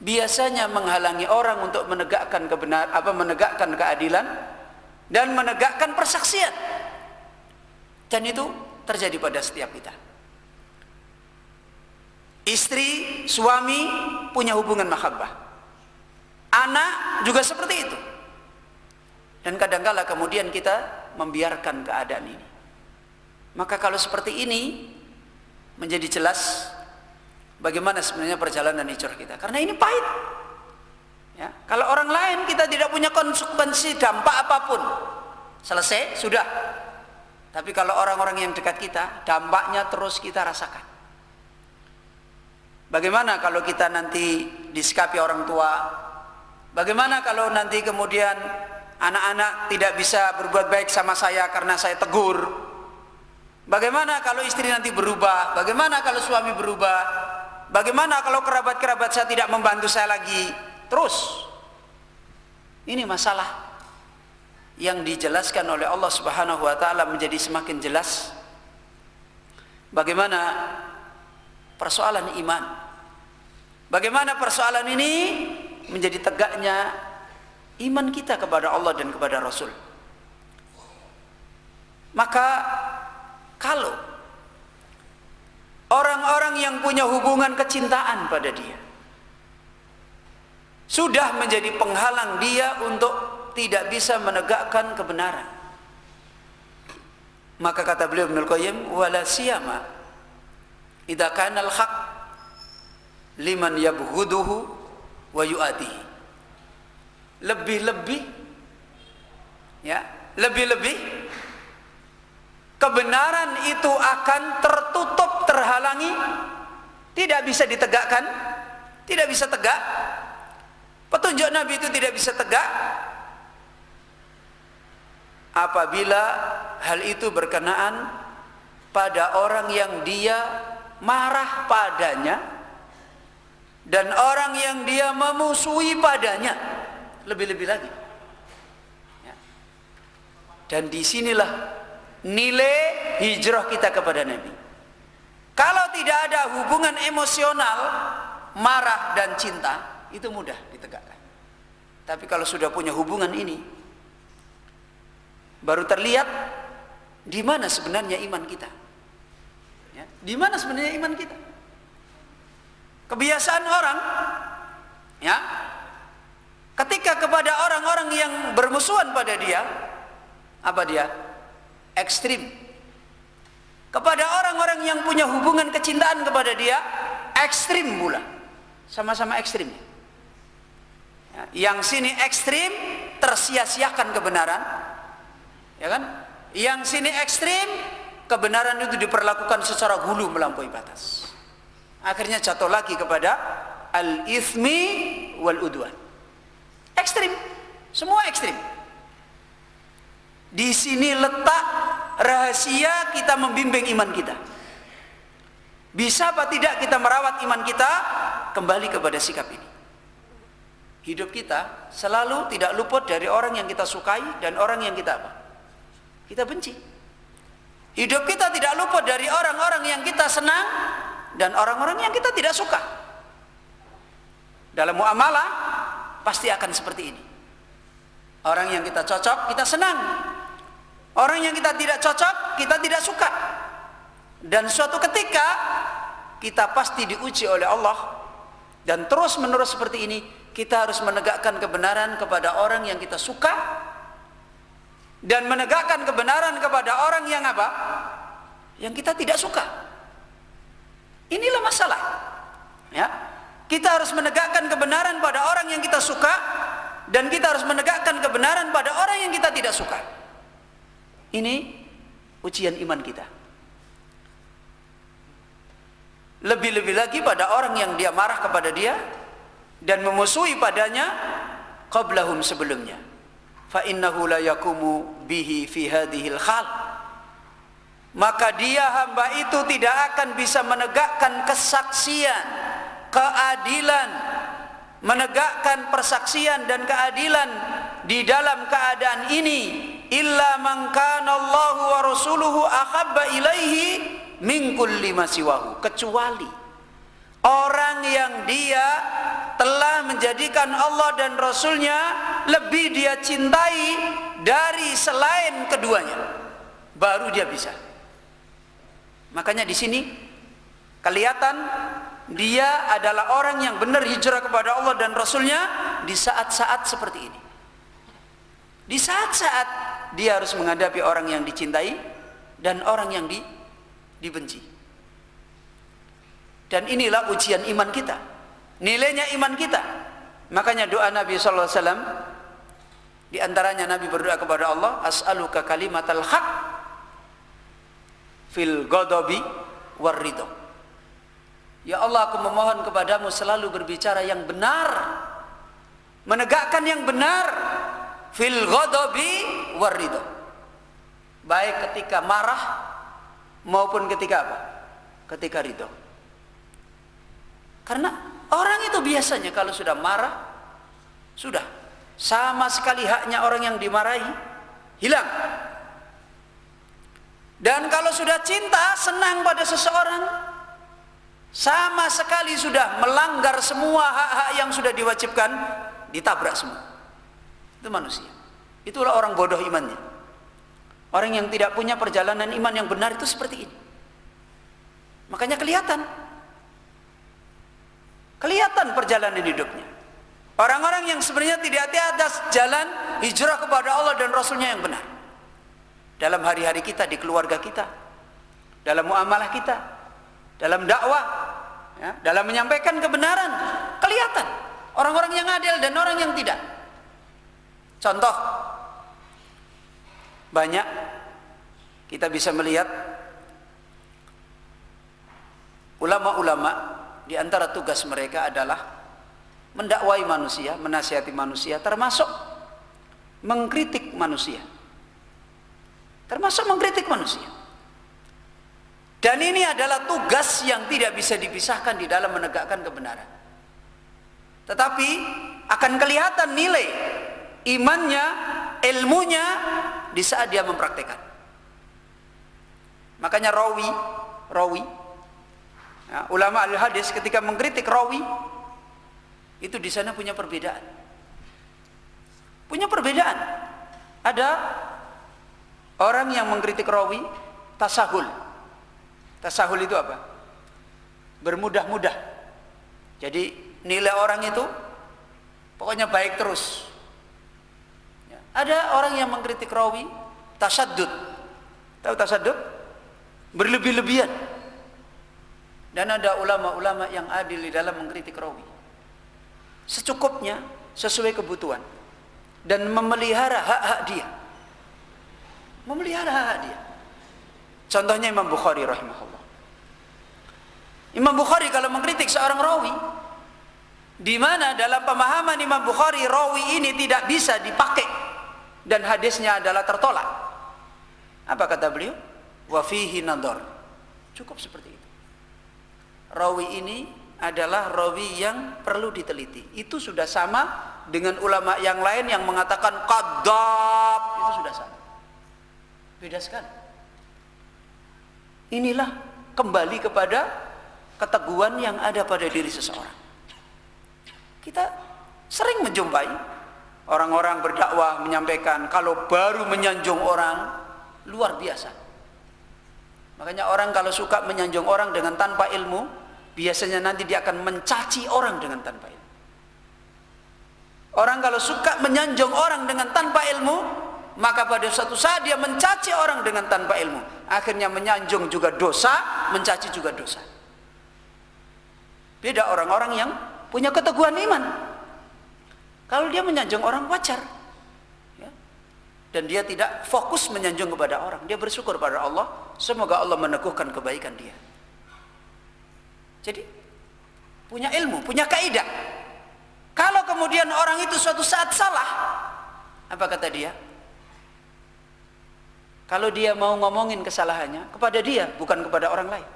Biasanya menghalangi orang untuk menegakkan menegakkan keadilan dan menegakkan persaksian. Dan itu terjadi pada setiap kita. Istri, suami punya hubungan mahabbah. Anak juga seperti itu. Dan kadangkala kemudian kita membiarkan keadaan ini. Maka kalau seperti ini menjadi jelas bagaimana sebenarnya perjalanan hijrah kita. Karena ini pahit. Ya, kalau orang lain kita tidak punya konsekuensi dampak apapun, selesai, sudah. Tapi kalau orang-orang yang dekat kita, dampaknya terus kita rasakan. Bagaimana kalau kita nanti disikapi orang tua? Bagaimana kalau nanti kemudian anak-anak tidak bisa berbuat baik sama saya karena saya tegur? Bagaimana kalau istri nanti berubah? Bagaimana kalau suami berubah? Bagaimana kalau kerabat-kerabat saya tidak membantu saya lagi? Terus. Ini masalah yang dijelaskan oleh Allah Subhanahu wa taala menjadi semakin jelas. Bagaimana persoalan iman? Bagaimana persoalan ini menjadi tegaknya iman kita kepada Allah dan kepada Rasul? Maka kalau orang-orang yang punya hubungan kecintaan pada dia sudah menjadi penghalang dia untuk tidak bisa menegakkan kebenaran, maka kata beliau Ibnul Qayyim, wala siyama idza kana al-haq liman yabghuduhu wa yu'adihi. Lebih-lebih kebenaran itu akan tertutup, terhalangi, tidak bisa ditegakkan, tidak bisa tegak. Petunjuk Nabi itu tidak bisa tegak apabila hal itu berkenaan pada orang yang dia marah padanya dan orang yang dia memusuhi padanya, lebih-lebih lagi. Dan disinilah nilai hijrah kita kepada Nabi. Kalau tidak ada hubungan emosional, marah dan cinta, itu mudah ditegakkan. Tapi kalau sudah punya hubungan ini, baru terlihat di mana sebenarnya iman kita. Ya, di mana sebenarnya iman kita? Kebiasaan orang, ya, ketika kepada orang-orang yang bermusuhan pada dia, apa dia? Ekstrim. Kepada orang-orang yang punya hubungan kecintaan kepada dia, ekstrim pula. Sama-sama ekstrim. Ya, yang sini ekstrim, tersia-siakan kebenaran, ya kan? Yang sini ekstrim, kebenaran itu diperlakukan secara hulu melampaui batas. Akhirnya jatuh lagi kepada al-ithmi wal udwan. Ekstrim, semua ekstrim. Di sini letak rahasia kita membimbing iman kita. Bisa apa tidak kita merawat iman kita? Kembali kepada sikap ini. Hidup kita selalu tidak luput dari orang yang kita sukai dan orang yang kita apa? Kita benci. Hidup kita tidak luput dari orang-orang yang kita senang dan orang-orang yang kita tidak suka. Dalam muamalah pasti akan seperti ini. Orang yang kita cocok kita senang, orang yang kita tidak cocok kita tidak suka. Dan suatu ketika kita pasti diuji oleh Allah. Dan terus menerus seperti ini, kita harus menegakkan kebenaran kepada orang yang kita suka dan menegakkan kebenaran kepada orang yang apa? Yang kita tidak suka. Inilah masalah. Ya. Kita harus menegakkan kebenaran pada orang yang kita suka dan kita harus menegakkan kebenaran pada orang yang kita tidak suka. Ini ujian iman kita. Lebih-lebih lagi pada orang yang dia marah kepada dia dan memusuhi padanya qablahum sebelumnya. Fa innahu la yakumu bihi fi hadhil khal. Maka dia hamba itu tidak akan bisa menegakkan kesaksian, keadilan, menegakkan persaksian dan keadilan di dalam keadaan ini illa man kana Allahu wa rasuluhu ahabba ilaihi min kulli ma siwahu, kecuali orang yang dia telah menjadikan Allah dan Rasulnya lebih dia cintai dari selain keduanya, baru dia bisa. Makanya di sini kelihatan dia adalah orang yang benar hijrah kepada Allah dan Rasulnya di saat-saat seperti ini. Di saat-saat dia harus menghadapi orang yang dicintai dan orang yang dibenci. Dan inilah ujian iman kita, nilainya iman kita. Makanya doa Nabi SAW, di antaranya Nabi berdoa kepada Allah, as'aluka kalimatal haq fil ghadabi war ridha. Ya Allah, aku memohon kepadamu selalu berbicara yang benar, menegakkan yang benar, fil ghadabi war ridha, baik ketika marah maupun ketika apa? Ketika ridho. Karena orang itu biasanya kalau sudah marah, sudah sama sekali haknya orang yang dimarahi hilang. Dan kalau sudah cinta, senang pada seseorang, sama sekali sudah melanggar semua hak-hak yang sudah diwajibkan, ditabrak semua. Itu manusia. Itulah orang bodoh imannya. Orang yang tidak punya perjalanan iman yang benar itu seperti ini. Makanya kelihatan perjalanan hidupnya. Orang-orang yang sebenarnya tidak di atas jalan hijrah kepada Allah dan Rasulnya yang benar. Dalam hari-hari kita, di keluarga kita, dalam muamalah kita, dalam dakwah, ya, dalam menyampaikan kebenaran, kelihatan orang-orang yang adil dan orang yang tidak. Contoh, banyak kita bisa melihat ulama-ulama di antara tugas mereka adalah mendakwai manusia, menasihati manusia, termasuk mengkritik manusia. Dan ini adalah tugas yang tidak bisa dipisahkan di dalam menegakkan kebenaran. Tetapi akan kelihatan nilai imannya, ilmunya di saat dia mempraktekkan. Makanya rawi ya, ulama al-hadis ketika mengkritik rawi itu di sana punya perbedaan. Ada orang yang mengkritik rawi tasahul. Tasahul itu apa? Bermudah-mudah. Jadi nilai orang itu pokoknya baik terus. Ada orang yang mengkritik rawi tasaddud. Tahu tasaddud? Berlebih-lebihan. Dan ada ulama-ulama yang adil di dalam mengkritik rawi. Secukupnya, sesuai kebutuhan. Dan memelihara hak-hak dia. Contohnya Imam Bukhari rahimahullah. Imam Bukhari kalau mengkritik seorang rawi, di mana dalam pemahaman Imam Bukhari rawi ini tidak bisa dipakai dan hadisnya adalah tertolak, apa kata beliau? Wa fihi nadhar. Cukup seperti itu. Rawi ini adalah rawi yang perlu diteliti. Itu sudah sama dengan ulama yang lain yang mengatakan kadzdzab, itu sudah sama. Beda sekali. Inilah kembali kepada keteguhan yang ada pada diri seseorang. Kita sering menjumpai orang-orang berdakwah menyampaikan kalau baru menyanjung orang luar biasa. Makanya orang kalau suka menyanjung orang dengan tanpa ilmu, biasanya nanti dia akan mencaci orang dengan tanpa ilmu. Orang kalau suka menyanjung orang dengan tanpa ilmu, maka pada suatu saat dia mencaci orang dengan tanpa ilmu. Akhirnya menyanjung juga dosa, mencaci juga dosa. Beda orang-orang yang punya keteguhan iman. Kalau dia menyanjung orang wajar, ya. Dan dia tidak fokus menyanjung kepada orang, dia bersyukur pada Allah, semoga Allah meneguhkan kebaikan dia. Jadi punya ilmu, punya kaidah. Kalau kemudian orang itu suatu saat salah, apa kata dia? Kalau dia mau ngomongin kesalahannya kepada dia, bukan kepada orang lain.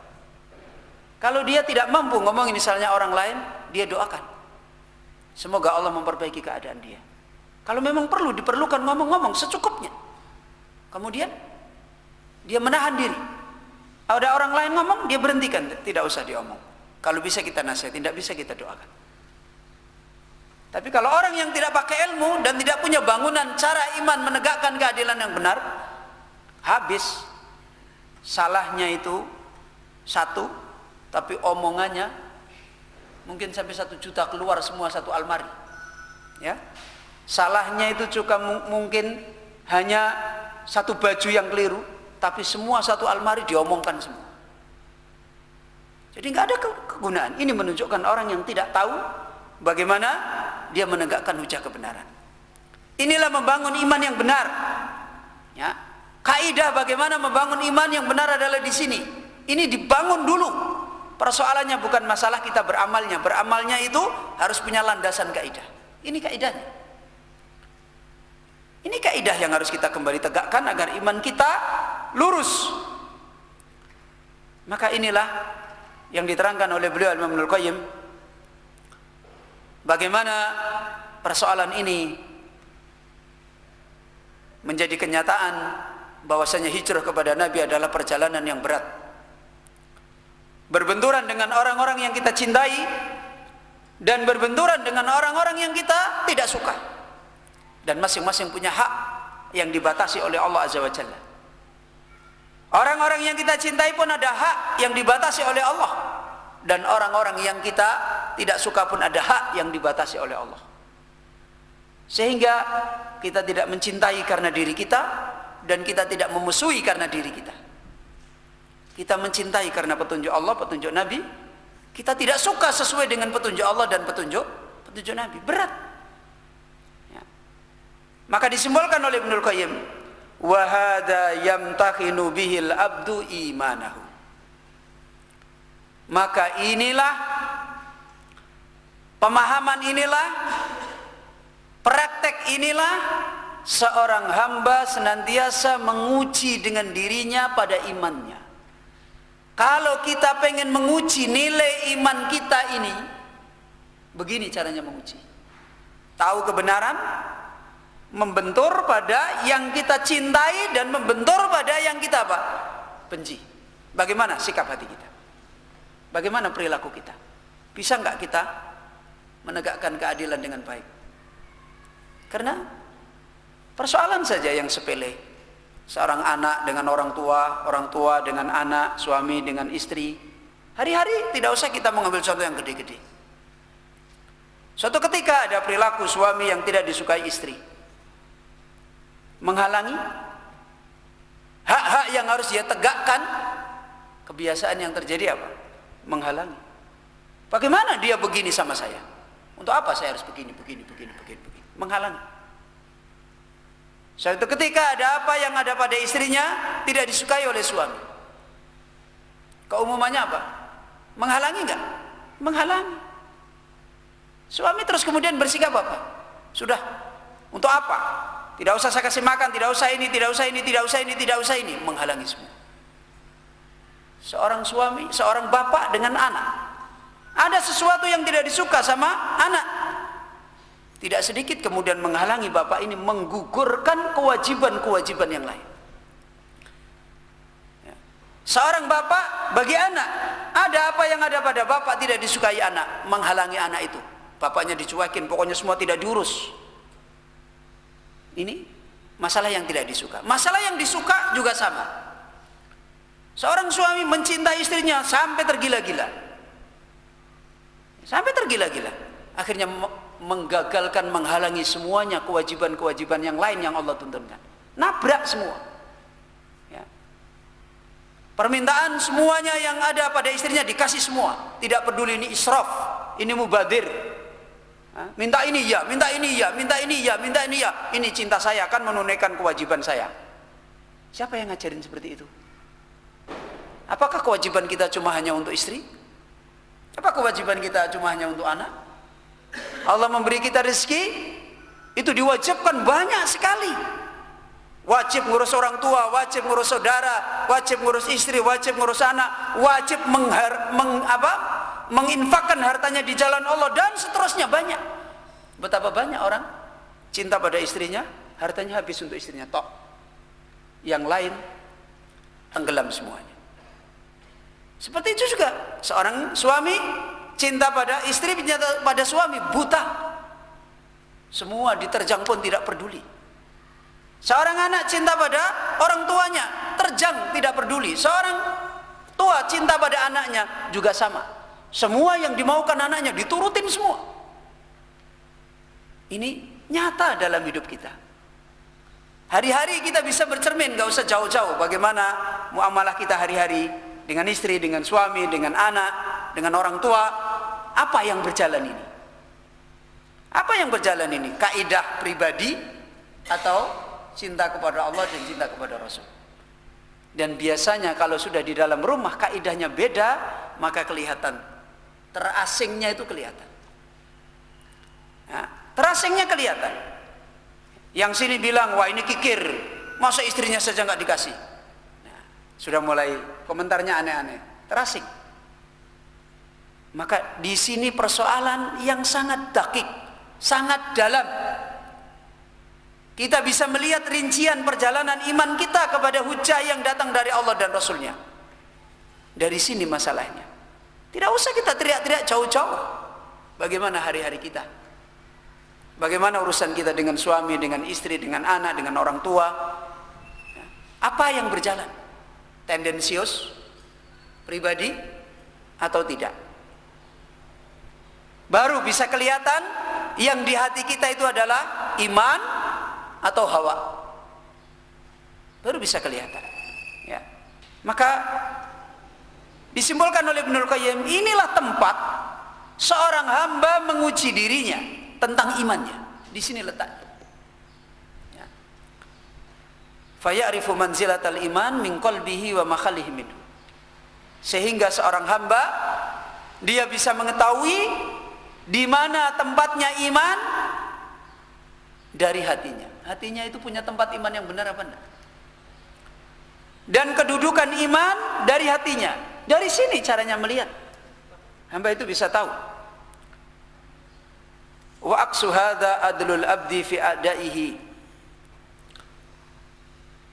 Kalau dia tidak mampu ngomongin misalnya orang lain, dia doakan, semoga Allah memperbaiki keadaan dia. Kalau memang diperlukan ngomong-ngomong secukupnya. Kemudian dia menahan diri. Ada orang lain ngomong, dia berhentikan, tidak usah diomong. Kalau bisa kita nasihat, tidak bisa kita doakan. Tapi kalau orang yang tidak pakai ilmu dan tidak punya bangunan cara iman menegakkan keadilan yang benar, habis. Salahnya itu satu, tapi omongannya mungkin sampai 1 juta keluar semua satu almari, ya. Salahnya itu juga mungkin hanya satu baju yang keliru, tapi semua satu almari diomongkan semua. Jadi nggak ada kegunaan. Ini menunjukkan orang yang tidak tahu bagaimana dia menegakkan hujah kebenaran. Inilah membangun iman yang benar, ya. Kaidah bagaimana membangun iman yang benar adalah di sini. Ini dibangun dulu. Persoalannya bukan masalah kita beramalnya. Beramalnya itu harus punya landasan kaidah. Ini kaidahnya. Ini kaidah yang harus kita kembali tegakkan agar iman kita lurus. Maka inilah yang diterangkan oleh beliau Imam Ibnul Qayyim, bagaimana persoalan ini menjadi kenyataan bahwasanya hijrah kepada Nabi adalah perjalanan yang berat. Berbenturan dengan orang-orang yang kita cintai dan berbenturan dengan orang-orang yang kita tidak suka. Dan masing-masing punya hak yang dibatasi oleh Allah Azza wa Jalla. Orang-orang yang kita cintai pun ada hak yang dibatasi oleh Allah, dan orang-orang yang kita tidak suka pun ada hak yang dibatasi oleh Allah. Sehingga kita tidak mencintai karena diri kita, dan kita tidak memusuhi karena diri kita. Kita mencintai karena petunjuk Allah, petunjuk Nabi. Kita tidak suka sesuai dengan petunjuk Allah dan petunjuk Nabi. Berat, ya. Maka disimbolkan oleh Ibnul Qayyim, wa hadza yamtakhinu bihil abdu imanahu. Maka inilah pemahaman, inilah praktek, inilah seorang hamba senantiasa menguji dengan dirinya pada imannya. Kalau kita pengen menguji nilai iman kita ini, begini caranya menguji. Tahu kebenaran, membentur pada yang kita cintai dan membentur pada yang kita apa? Benci. Bagaimana sikap hati kita? Bagaimana perilaku kita? Bisa nggak kita menegakkan keadilan dengan baik? Karena persoalan saja yang sepele. Seorang anak dengan orang tua dengan anak, suami dengan istri. Hari-hari tidak usah kita mengambil contoh yang gede-gede. Suatu ketika ada perilaku suami yang tidak disukai istri, menghalangi hak-hak yang harus dia tegakkan. Kebiasaan yang terjadi apa? Menghalangi. Bagaimana dia begini sama saya? Untuk apa saya harus begini? Menghalangi. Suatu ketika ada apa yang ada pada istrinya tidak disukai oleh suami. Keumumannya apa? Menghalangi enggak? Menghalangi. Suami terus kemudian bersikap apa? Sudah, untuk apa? Tidak usah saya kasih makan, tidak usah ini, tidak usah ini, tidak usah ini, tidak usah ini. Menghalangi semua. Seorang suami, seorang bapak dengan anak. Ada sesuatu yang tidak disuka sama anak. Tidak sedikit kemudian menghalangi bapak ini menggugurkan kewajiban-kewajiban yang lain. Seorang bapak bagi anak, ada apa yang ada pada bapak tidak disukai anak, menghalangi anak itu. Bapaknya dicuekin, pokoknya semua tidak diurus. Ini masalah yang tidak disuka. Masalah yang disuka juga sama. Seorang suami mencintai istrinya sampai tergila-gila. Sampai tergila-gila. Akhirnya menggagalkan, menghalangi semuanya kewajiban-kewajiban yang lain yang Allah tuntunkan. Nabrak semua. Ya. Permintaan semuanya yang ada pada istrinya dikasih semua. Tidak peduli ini israf, ini mubadir. Minta ini ya, minta ini ya, minta ini ya, minta ini ya. Ini cinta saya akan menunaikan kewajiban saya. Siapa yang ngajarin seperti itu? Apakah kewajiban kita cuma hanya untuk istri? Apa kewajiban kita cuma hanya untuk anak? Allah memberi kita rezeki, itu diwajibkan banyak sekali. Wajib ngurus orang tua, wajib ngurus saudara, wajib ngurus istri, wajib ngurus anak, wajib menginfakkan hartanya di jalan Allah, dan seterusnya banyak. Betapa banyak orang cinta pada istrinya, hartanya habis untuk istrinya tok. Yang lain tenggelam semuanya. Seperti itu juga seorang suami cinta pada istri, cinta pada suami, buta. Semua diterjang pun tidak peduli. Seorang anak cinta pada orang tuanya, terjang tidak peduli. Seorang tua cinta pada anaknya juga sama. Semua yang dimaukan anaknya diturutin semua. Ini nyata dalam hidup kita. Hari-hari kita bisa bercermin, gak usah jauh-jauh bagaimana muamalah kita hari-hari dengan istri, dengan suami, dengan anak, dengan orang tua. Apa yang berjalan ini? Apa yang berjalan ini? Kaidah pribadi atau cinta kepada Allah dan cinta kepada Rasul? Dan biasanya kalau sudah di dalam rumah kaidahnya beda, maka kelihatan terasingnya itu kelihatan. Nah, terasingnya kelihatan. Yang sini bilang, wah ini kikir, masa istrinya saja nggak dikasih. Nah, sudah mulai komentarnya aneh-aneh, terasing. Maka di sini persoalan yang sangat dakik, sangat dalam. Kita bisa melihat rincian perjalanan iman kita kepada hujah yang datang dari Allah dan Rasulnya. Dari sini masalahnya. Tidak usah kita teriak-teriak jauh-jauh. Bagaimana hari-hari kita? Bagaimana urusan kita dengan suami, dengan istri, dengan anak, dengan orang tua? Apa yang berjalan? Tendensius, pribadi, atau tidak? Baru bisa kelihatan yang di hati kita itu adalah iman atau hawa. Baru bisa kelihatan. Ya. Maka disimbolkan oleh Ibnul Qayyim, inilah tempat seorang hamba menguji dirinya tentang imannya. Di sini letaknya. Ya. Faya'rifu manzilatal iman min qalbihi wa makhalihi minhu. Sehingga seorang hamba dia bisa mengetahui di mana tempatnya iman dari hatinya. Hatinya itu punya tempat iman yang benar apa enggak? Dan kedudukan iman dari hatinya. Dari sini caranya melihat. Hamba itu bisa tahu. Wa aqsu hadza adlul abdi fi adaihi.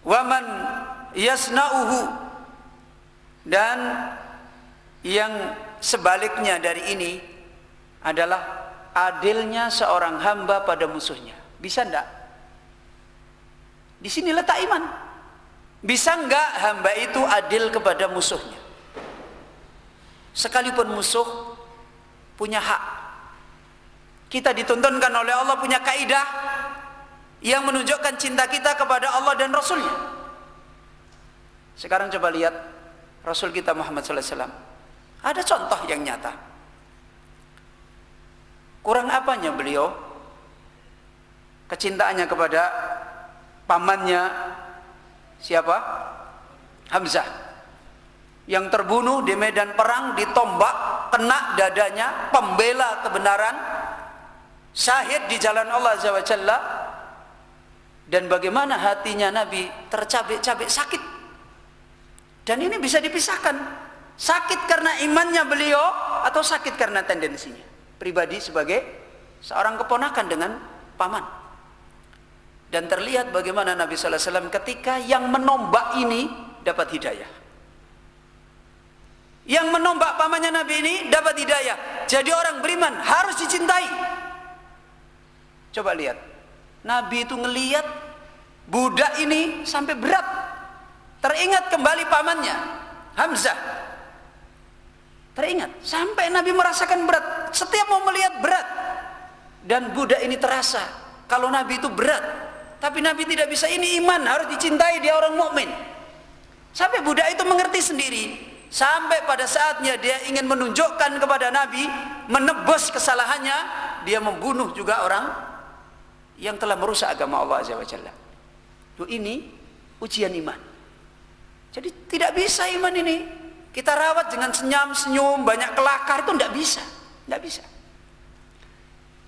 Wa man yasna'uhu. Dan yang sebaliknya dari ini adalah adilnya seorang hamba pada musuhnya. Bisa enggak? Di sini letak iman. Bisa enggak hamba itu adil kepada musuhnya? Sekalipun musuh punya hak. Kita dituntunkan oleh Allah punya kaidah yang menunjukkan cinta kita kepada Allah dan Rasulnya. Sekarang coba lihat Rasul kita Muhammad SAW. Ada contoh yang nyata. Kurang apanya beliau kecintaannya kepada pamannya siapa? Hamzah. yang terbunuh di medan perang, ditombak, kena dadanya, pembela kebenaran, syahid di jalan Allah Azza wa Jalla. Dan bagaimana hatinya Nabi tercabik-cabik, sakit. Dan ini bisa dipisahkan, sakit karena imannya beliau atau sakit karena tendensinya pribadi sebagai seorang keponakan dengan paman. Dan terlihat bagaimana Nabi sallallahu alaihi wasallam ketika yang menombak ini dapat hidayah. Yang menombak pamannya Nabi ini dapat hidayah. Jadi orang beriman harus dicintai. Coba lihat, Nabi itu ngelihat budak ini sampai berat. Teringat kembali pamannya Hamzah. Teringat sampai Nabi merasakan berat. Setiap mau melihat berat. Dan budak ini terasa kalau Nabi itu berat. Tapi Nabi tidak bisa, ini iman, harus dicintai, dia orang mukmin. Sampai budak itu mengerti sendiri. Sampai pada saatnya dia ingin menunjukkan kepada Nabi, menebus kesalahannya, dia membunuh juga orang yang telah merusak agama Allah Azza wa Jalla. Ini ujian iman. Jadi tidak bisa iman ini kita rawat dengan senyum-senyum, banyak kelakar, itu tidak bisa. Tidak bisa.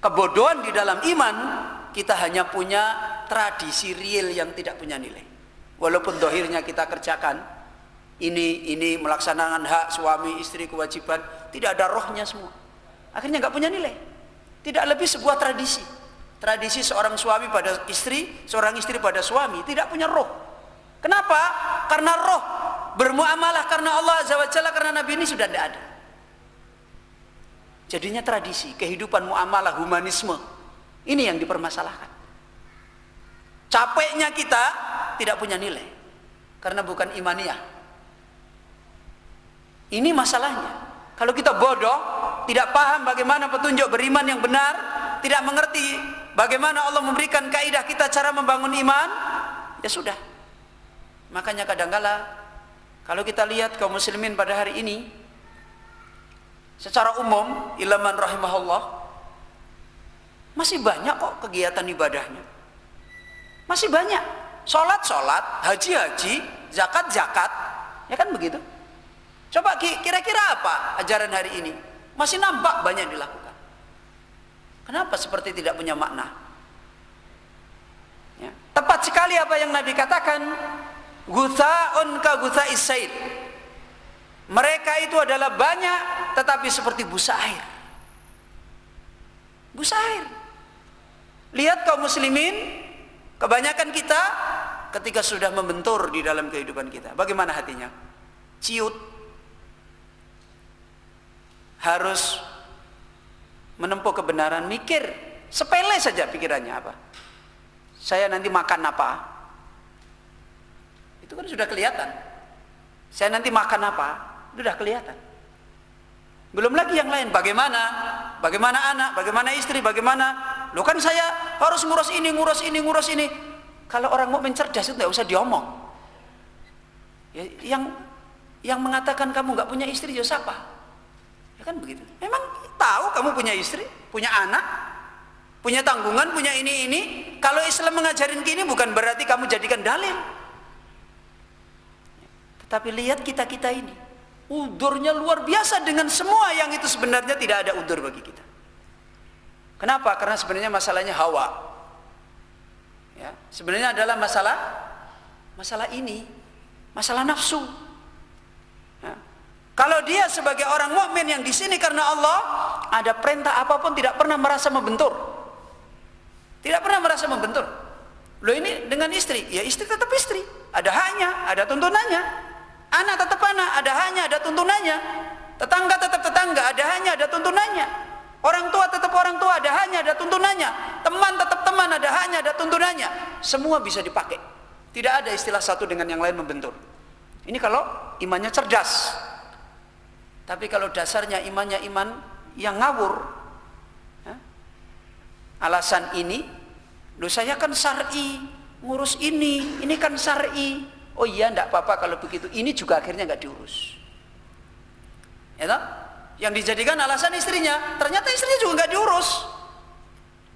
Kebodohan di dalam iman, kita hanya punya tradisi real yang tidak punya nilai. Walaupun dohirnya kita kerjakan, ini melaksanakan hak suami istri, kewajiban, tidak ada rohnya semua. Akhirnya nggak punya nilai. Tidak lebih sebuah tradisi. Tradisi seorang suami pada istri, seorang istri pada suami, tidak punya roh. Kenapa? Karena roh bermuamalah karena Allah Azza wa Jalla, karena Nabi ini sudah tidak ada. Jadinya tradisi, kehidupan muamalah, humanisme, ini yang dipermasalahkan. Capeknya kita tidak punya nilai karena bukan imaniyah. Ini masalahnya. Kalau kita bodoh, tidak paham bagaimana petunjuk beriman yang benar, tidak mengerti bagaimana Allah memberikan kaidah kita cara membangun iman, ya sudah. Makanya kadangkala kalau kita lihat kaum muslimin pada hari ini, secara umum, ilaman rahimahullah, masih banyak kok kegiatan ibadahnya. Masih banyak. Sholat, haji, zakat, ya kan begitu. Coba kira-kira apa ajaran hari ini? Masih nampak banyak dilakukan. Kenapa seperti tidak punya makna? Ya. Tepat sekali apa yang Nabi katakan, gutha'un ka gutha'is said. Mereka itu adalah banyak tetapi seperti busa air. Busa air. Lihat kaum muslimin, kebanyakan kita ketika sudah membentur di dalam kehidupan kita, bagaimana hatinya? Ciut. Harus menempuh kebenaran, mikir sepele saja pikirannya apa. Saya nanti makan apa? Itu kan sudah kelihatan. Saya nanti makan apa? Sudah kelihatan. Belum lagi yang lain, bagaimana anak, bagaimana istri, bagaimana. Loh kan saya harus ngurus ini. Kalau orang mukmin cerdas itu tidak usah diomong. Ya, yang mengatakan kamu nggak punya istri, ya siapa? Ya kan begitu. Memang tahu kamu punya istri, punya anak, punya tanggungan, punya ini. Kalau Islam mengajarin gini bukan berarti kamu jadikan dalil. Tetapi lihat kita ini, udurnya luar biasa dengan semua yang itu sebenarnya tidak ada udur bagi kita. Kenapa? Karena sebenarnya masalahnya hawa. Ya, sebenarnya adalah masalah ini, masalah nafsu. Ya. Kalau dia sebagai orang mukmin yang di sini karena Allah, ada perintah apapun tidak pernah merasa membentur. Tidak pernah merasa membentur. Loh ini dengan istri, ya istri tetap istri. Ada haknya, ada tuntunannya. Anak tetap anak, ada haknya, ada tuntunannya. Tetangga tetap tetangga, ada haknya, ada tuntunannya. Orang tua tetap orang tua, ada haknya, ada tuntunannya. Teman tetap teman, ada haknya, ada tuntunannya. Semua bisa dipakai. Tidak ada istilah satu dengan yang lain membentur. Ini kalau imannya cerdas. Tapi kalau dasarnya imannya iman yang ngawur, ya, alasan ini, loh saya kan syar'i, ngurus ini kan syar'i. Oh iya, enggak apa-apa kalau begitu. Ini juga akhirnya enggak diurus. Ya toh? Yang dijadikan alasan istrinya, ternyata istrinya juga enggak diurus.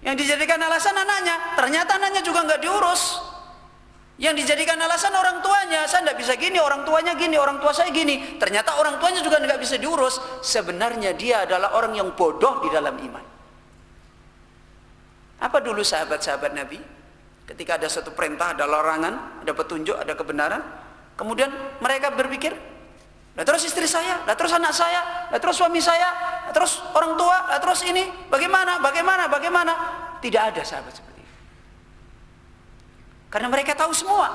Yang dijadikan alasan anaknya, ternyata anaknya juga enggak diurus. Yang dijadikan alasan orang tuanya, saya tidak bisa gini, orang tuanya gini, orang tua saya gini. Ternyata orang tuanya juga tidak bisa diurus. Sebenarnya dia adalah orang yang bodoh di dalam iman. Apa dulu sahabat-sahabat Nabi? Ketika ada satu perintah, ada larangan, ada petunjuk, ada kebenaran, kemudian mereka berpikir, lah terus istri saya, lah terus anak saya, lah terus suami saya, lah terus orang tua, lah terus ini, bagaimana? Tidak ada sahabat seperti itu. Karena mereka tahu semua.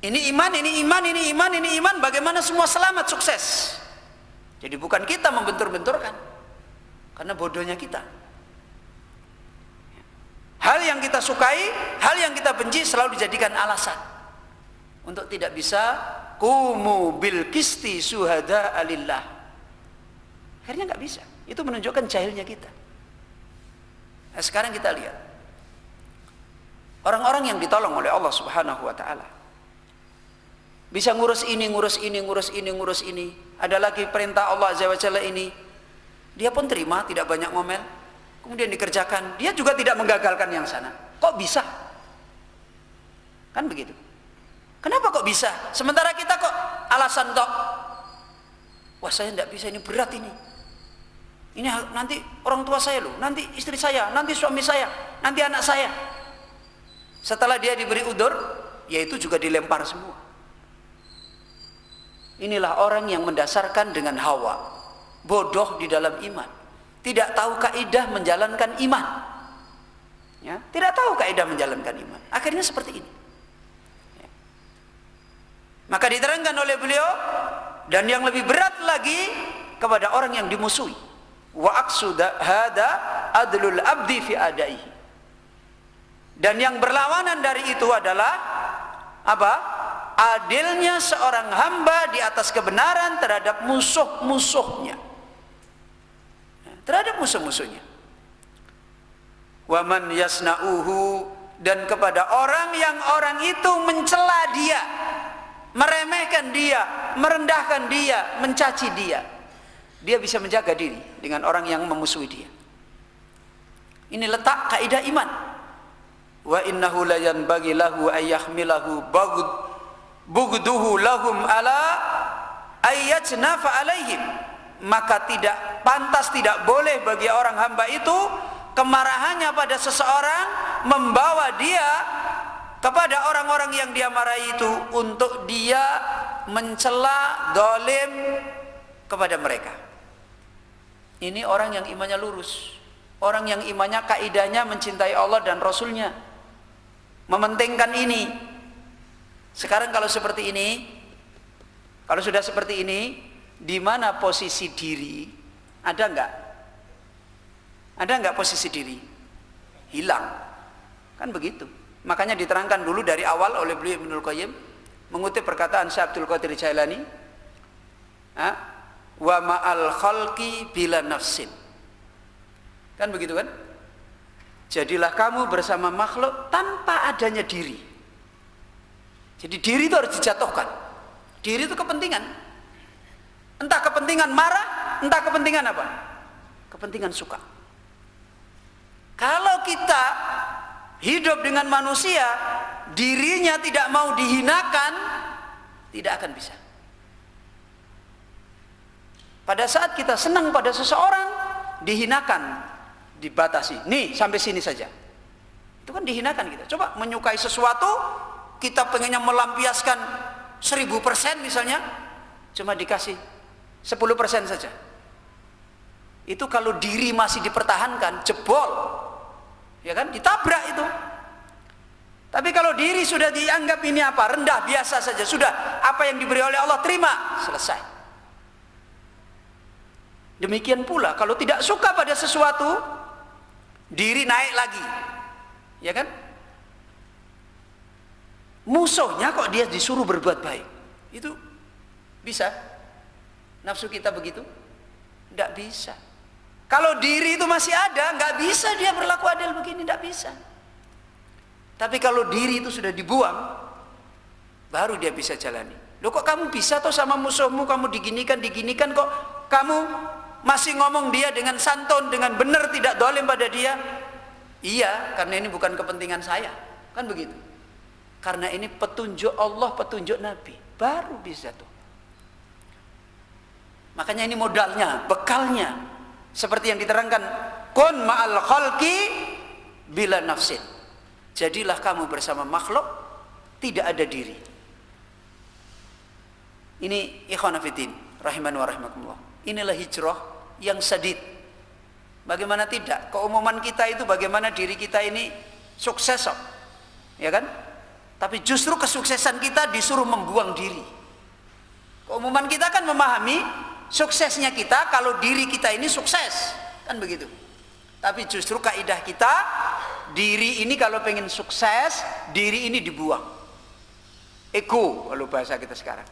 Ini iman, ini iman, ini iman, ini iman, bagaimana semua selamat, sukses. Jadi bukan kita membentur-benturkan, karena bodohnya kita. Hal yang kita sukai, hal yang kita benci selalu dijadikan alasan untuk tidak bisa qumu bil qisti syuhada lillah. Akhirnya nggak bisa. Itu menunjukkan jahilnya kita. Nah, sekarang kita lihat orang-orang yang ditolong oleh Allah Subhanahu wa taala. Bisa ngurus ini, ngurus ini, ngurus ini, ngurus ini. Ada lagi perintah Allah Azza wa Jalla ini. Dia pun terima, tidak banyak ngomel. Kemudian dikerjakan, dia juga tidak menggagalkan yang sana. Kok bisa? Kan begitu. Kenapa kok bisa? Sementara kita kok alasan tok. Wah, saya tidak bisa, ini berat ini. Ini nanti orang tua saya loh, nanti istri saya, nanti suami saya, nanti anak saya. Setelah dia diberi udzur, yaitu juga dilempar semua. Inilah orang yang mendasarkan dengan hawa, bodoh di dalam iman. Tidak tahu kaidah menjalankan iman, ya, tidak tahu kaidah menjalankan iman. Akhirnya seperti ini. Ya. Maka diterangkan oleh beliau, dan yang lebih berat lagi kepada orang yang dimusuhi. Wa aqsuda hada adlul abdi fi adaihi. Dan yang berlawanan dari itu adalah apa? Adilnya seorang hamba di atas kebenaran terhadap musuh-musuhnya. Terhadap musuh-musuhnya. Wa man yasna'uhu, dan kepada orang yang orang itu mencela dia, meremehkan dia, merendahkan dia, mencaci dia, dia bisa menjaga diri dengan orang yang memusuhi dia. Ini letak kaidah iman. Wa innahu la yanbaghi lahu ayyahmilahu bughduhu lahum ala ayyajnafa alaihim. Maka tidak pantas, tidak boleh bagi orang hamba itu kemarahannya pada seseorang membawa dia kepada orang-orang yang dia marahi itu untuk dia mencela, zalim kepada mereka. Ini orang yang imannya lurus, orang yang imannya kaidahnya mencintai Allah dan Rasulnya, mementingkan ini. Sekarang kalau seperti ini, kalau sudah seperti ini, di mana posisi diri? Ada enggak? Ada enggak posisi diri? Hilang. Kan begitu. Makanya diterangkan dulu dari awal oleh beliau Ibnul Qayyim, mengutip perkataan Syekh Abdul Qadir Jailani, wa ma'al khalqi bila nafsin. Kan begitu kan? Jadilah kamu bersama makhluk tanpa adanya diri. Jadi diri itu harus dijatuhkan. Diri itu kepentingan. Entah kepentingan marah, entah kepentingan apa? Kepentingan suka. Kalau kita hidup dengan manusia, dirinya tidak mau dihinakan, tidak akan bisa. Pada saat kita senang pada seseorang, dihinakan, dibatasi. Nih, sampai sini saja. Itu kan dihinakan kita. Coba menyukai sesuatu, kita pengennya melampiaskan 1000% misalnya, cuma dikasih 10% saja. Itu kalau diri masih dipertahankan, jebol, ya kan, ditabrak itu. Tapi kalau diri sudah dianggap ini apa, rendah, biasa saja, sudah apa yang diberi oleh Allah terima, selesai. Demikian pula kalau tidak suka pada sesuatu, diri naik lagi, ya kan. Musuhnya kok dia disuruh berbuat baik, itu bisa? Nafsu kita begitu? Tidak bisa. Kalau diri itu masih ada, nggak bisa dia berlaku adil begini, tidak bisa. Tapi kalau diri itu sudah dibuang, baru dia bisa jalani. Loh, kok kamu bisa toh sama musuhmu, kamu diginikan kok kamu masih ngomong dia dengan santun, dengan benar, tidak zalim pada dia? Iya, karena ini bukan kepentingan saya, kan begitu. Karena ini petunjuk Allah, petunjuk Nabi, baru bisa tuh. Makanya ini modalnya, bekalnya, seperti yang diterangkan, kun ma'al khalqi bila nafsin. Jadilah kamu bersama makhluk, tidak ada diri. Ini ikhwan fillah rahiman wa rahimakumullah. Inilah hijrah yang sadid. Bagaimana tidak? Keumuman kita itu bagaimana diri kita ini sukses, ya kan? Tapi justru kesuksesan kita disuruh membuang diri. Keumuman kita kan memahami suksesnya kita kalau diri kita ini sukses, kan begitu. Tapi justru kaidah kita, diri ini kalau pengen sukses, diri ini dibuang. Ego kalau bahasa kita sekarang.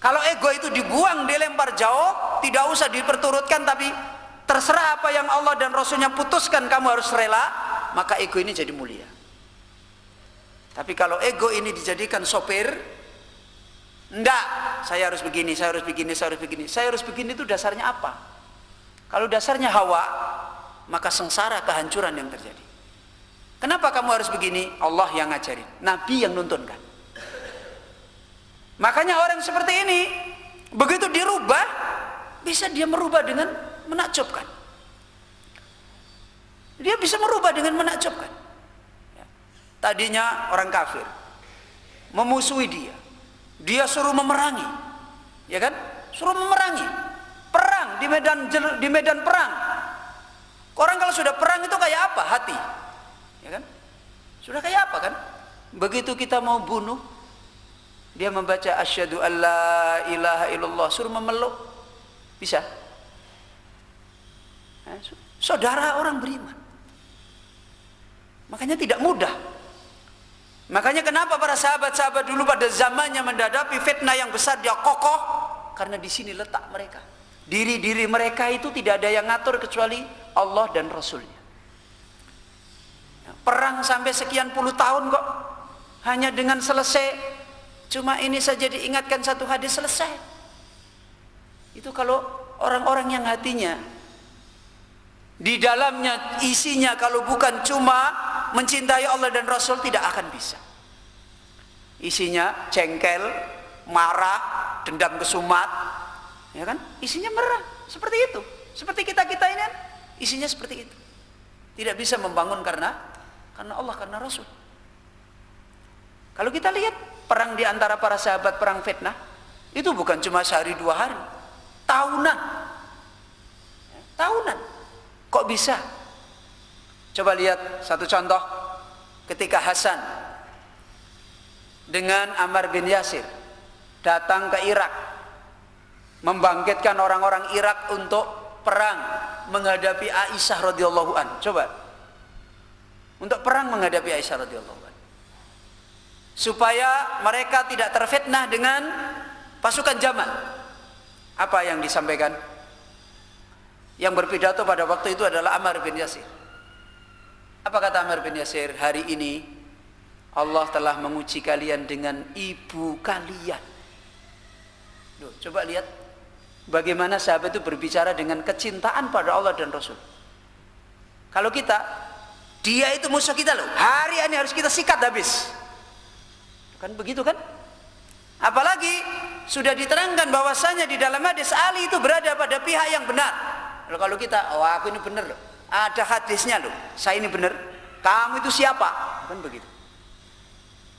Kalau ego itu dibuang, dilempar jauh, tidak usah diperturutkan, tapi terserah apa yang Allah dan Rasulnya putuskan, kamu harus rela, maka ego ini jadi mulia. Tapi kalau ego ini dijadikan sopir, enggak, saya harus begini, saya harus begini, saya harus begini, saya harus begini, itu dasarnya apa? Kalau dasarnya hawa, maka sengsara, kehancuran yang terjadi. Kenapa kamu harus begini? Allah yang ngajarin, Nabi yang nuntunkan. Makanya orang seperti ini begitu dirubah, bisa dia merubah dengan menakjubkan. Dia bisa merubah dengan menakjubkan. Tadinya orang kafir, memusuhi dia, dia suruh memerangi, ya kan? Suruh memerangi, perang di medan perang. Orang kalau sudah perang itu kayak apa? Hati, ya kan? Sudah kayak apa kan? Begitu kita mau bunuh, dia membaca asyhadu alla ilaha illallah, suruh memeluk, bisa? Saudara orang beriman. Makanya tidak mudah. Makanya kenapa para sahabat-sahabat dulu pada zamannya menghadapi fitnah yang besar, dia kokoh, karena di sini letak mereka. Diri-diri mereka itu tidak ada yang ngatur kecuali Allah dan Rasulnya. Perang sampai sekian puluh tahun kok hanya dengan selesai cuma ini saja diingatkan satu hadis, selesai. Itu kalau orang-orang yang hatinya di dalamnya isinya kalau bukan cuma mencintai Allah dan Rasul, tidak akan bisa. Isinya jengkel, marah, dendam kesumat, ya kan? Isinya merah, seperti itu. Seperti kita-kita ini kan, isinya seperti itu. Tidak bisa membangun karena Allah, karena Rasul. Kalau kita lihat perang di antara para sahabat, perang fitnah, itu bukan cuma sehari dua hari, tahunan. Tahunan. Kok bisa? Coba lihat satu contoh, ketika Hasan dengan Ammar bin Yasir datang ke Irak, membangkitkan orang-orang Irak untuk perang menghadapi Aisyah radhiyallahu an. Coba, untuk perang menghadapi Aisyah radhiyallahu an, supaya mereka tidak terfitnah dengan pasukan Jamal. Apa yang disampaikan? Yang berpidato pada waktu itu adalah Ammar bin Yasir. Apa kata Ammar bin Yasir? Hari ini Allah telah menguji kalian dengan ibu kalian. Loh, coba lihat bagaimana sahabat itu berbicara dengan kecintaan pada Allah dan Rasul. Kalau kita, dia itu musuh kita loh, hari ini harus kita sikat habis. Kan begitu kan? Apalagi sudah diterangkan bahwasanya di dalam hadis Ali itu berada pada pihak yang benar. Kalau kita, oh aku ini benar loh, ada hadisnya loh, saya ini benar, kamu itu siapa? Kan begitu.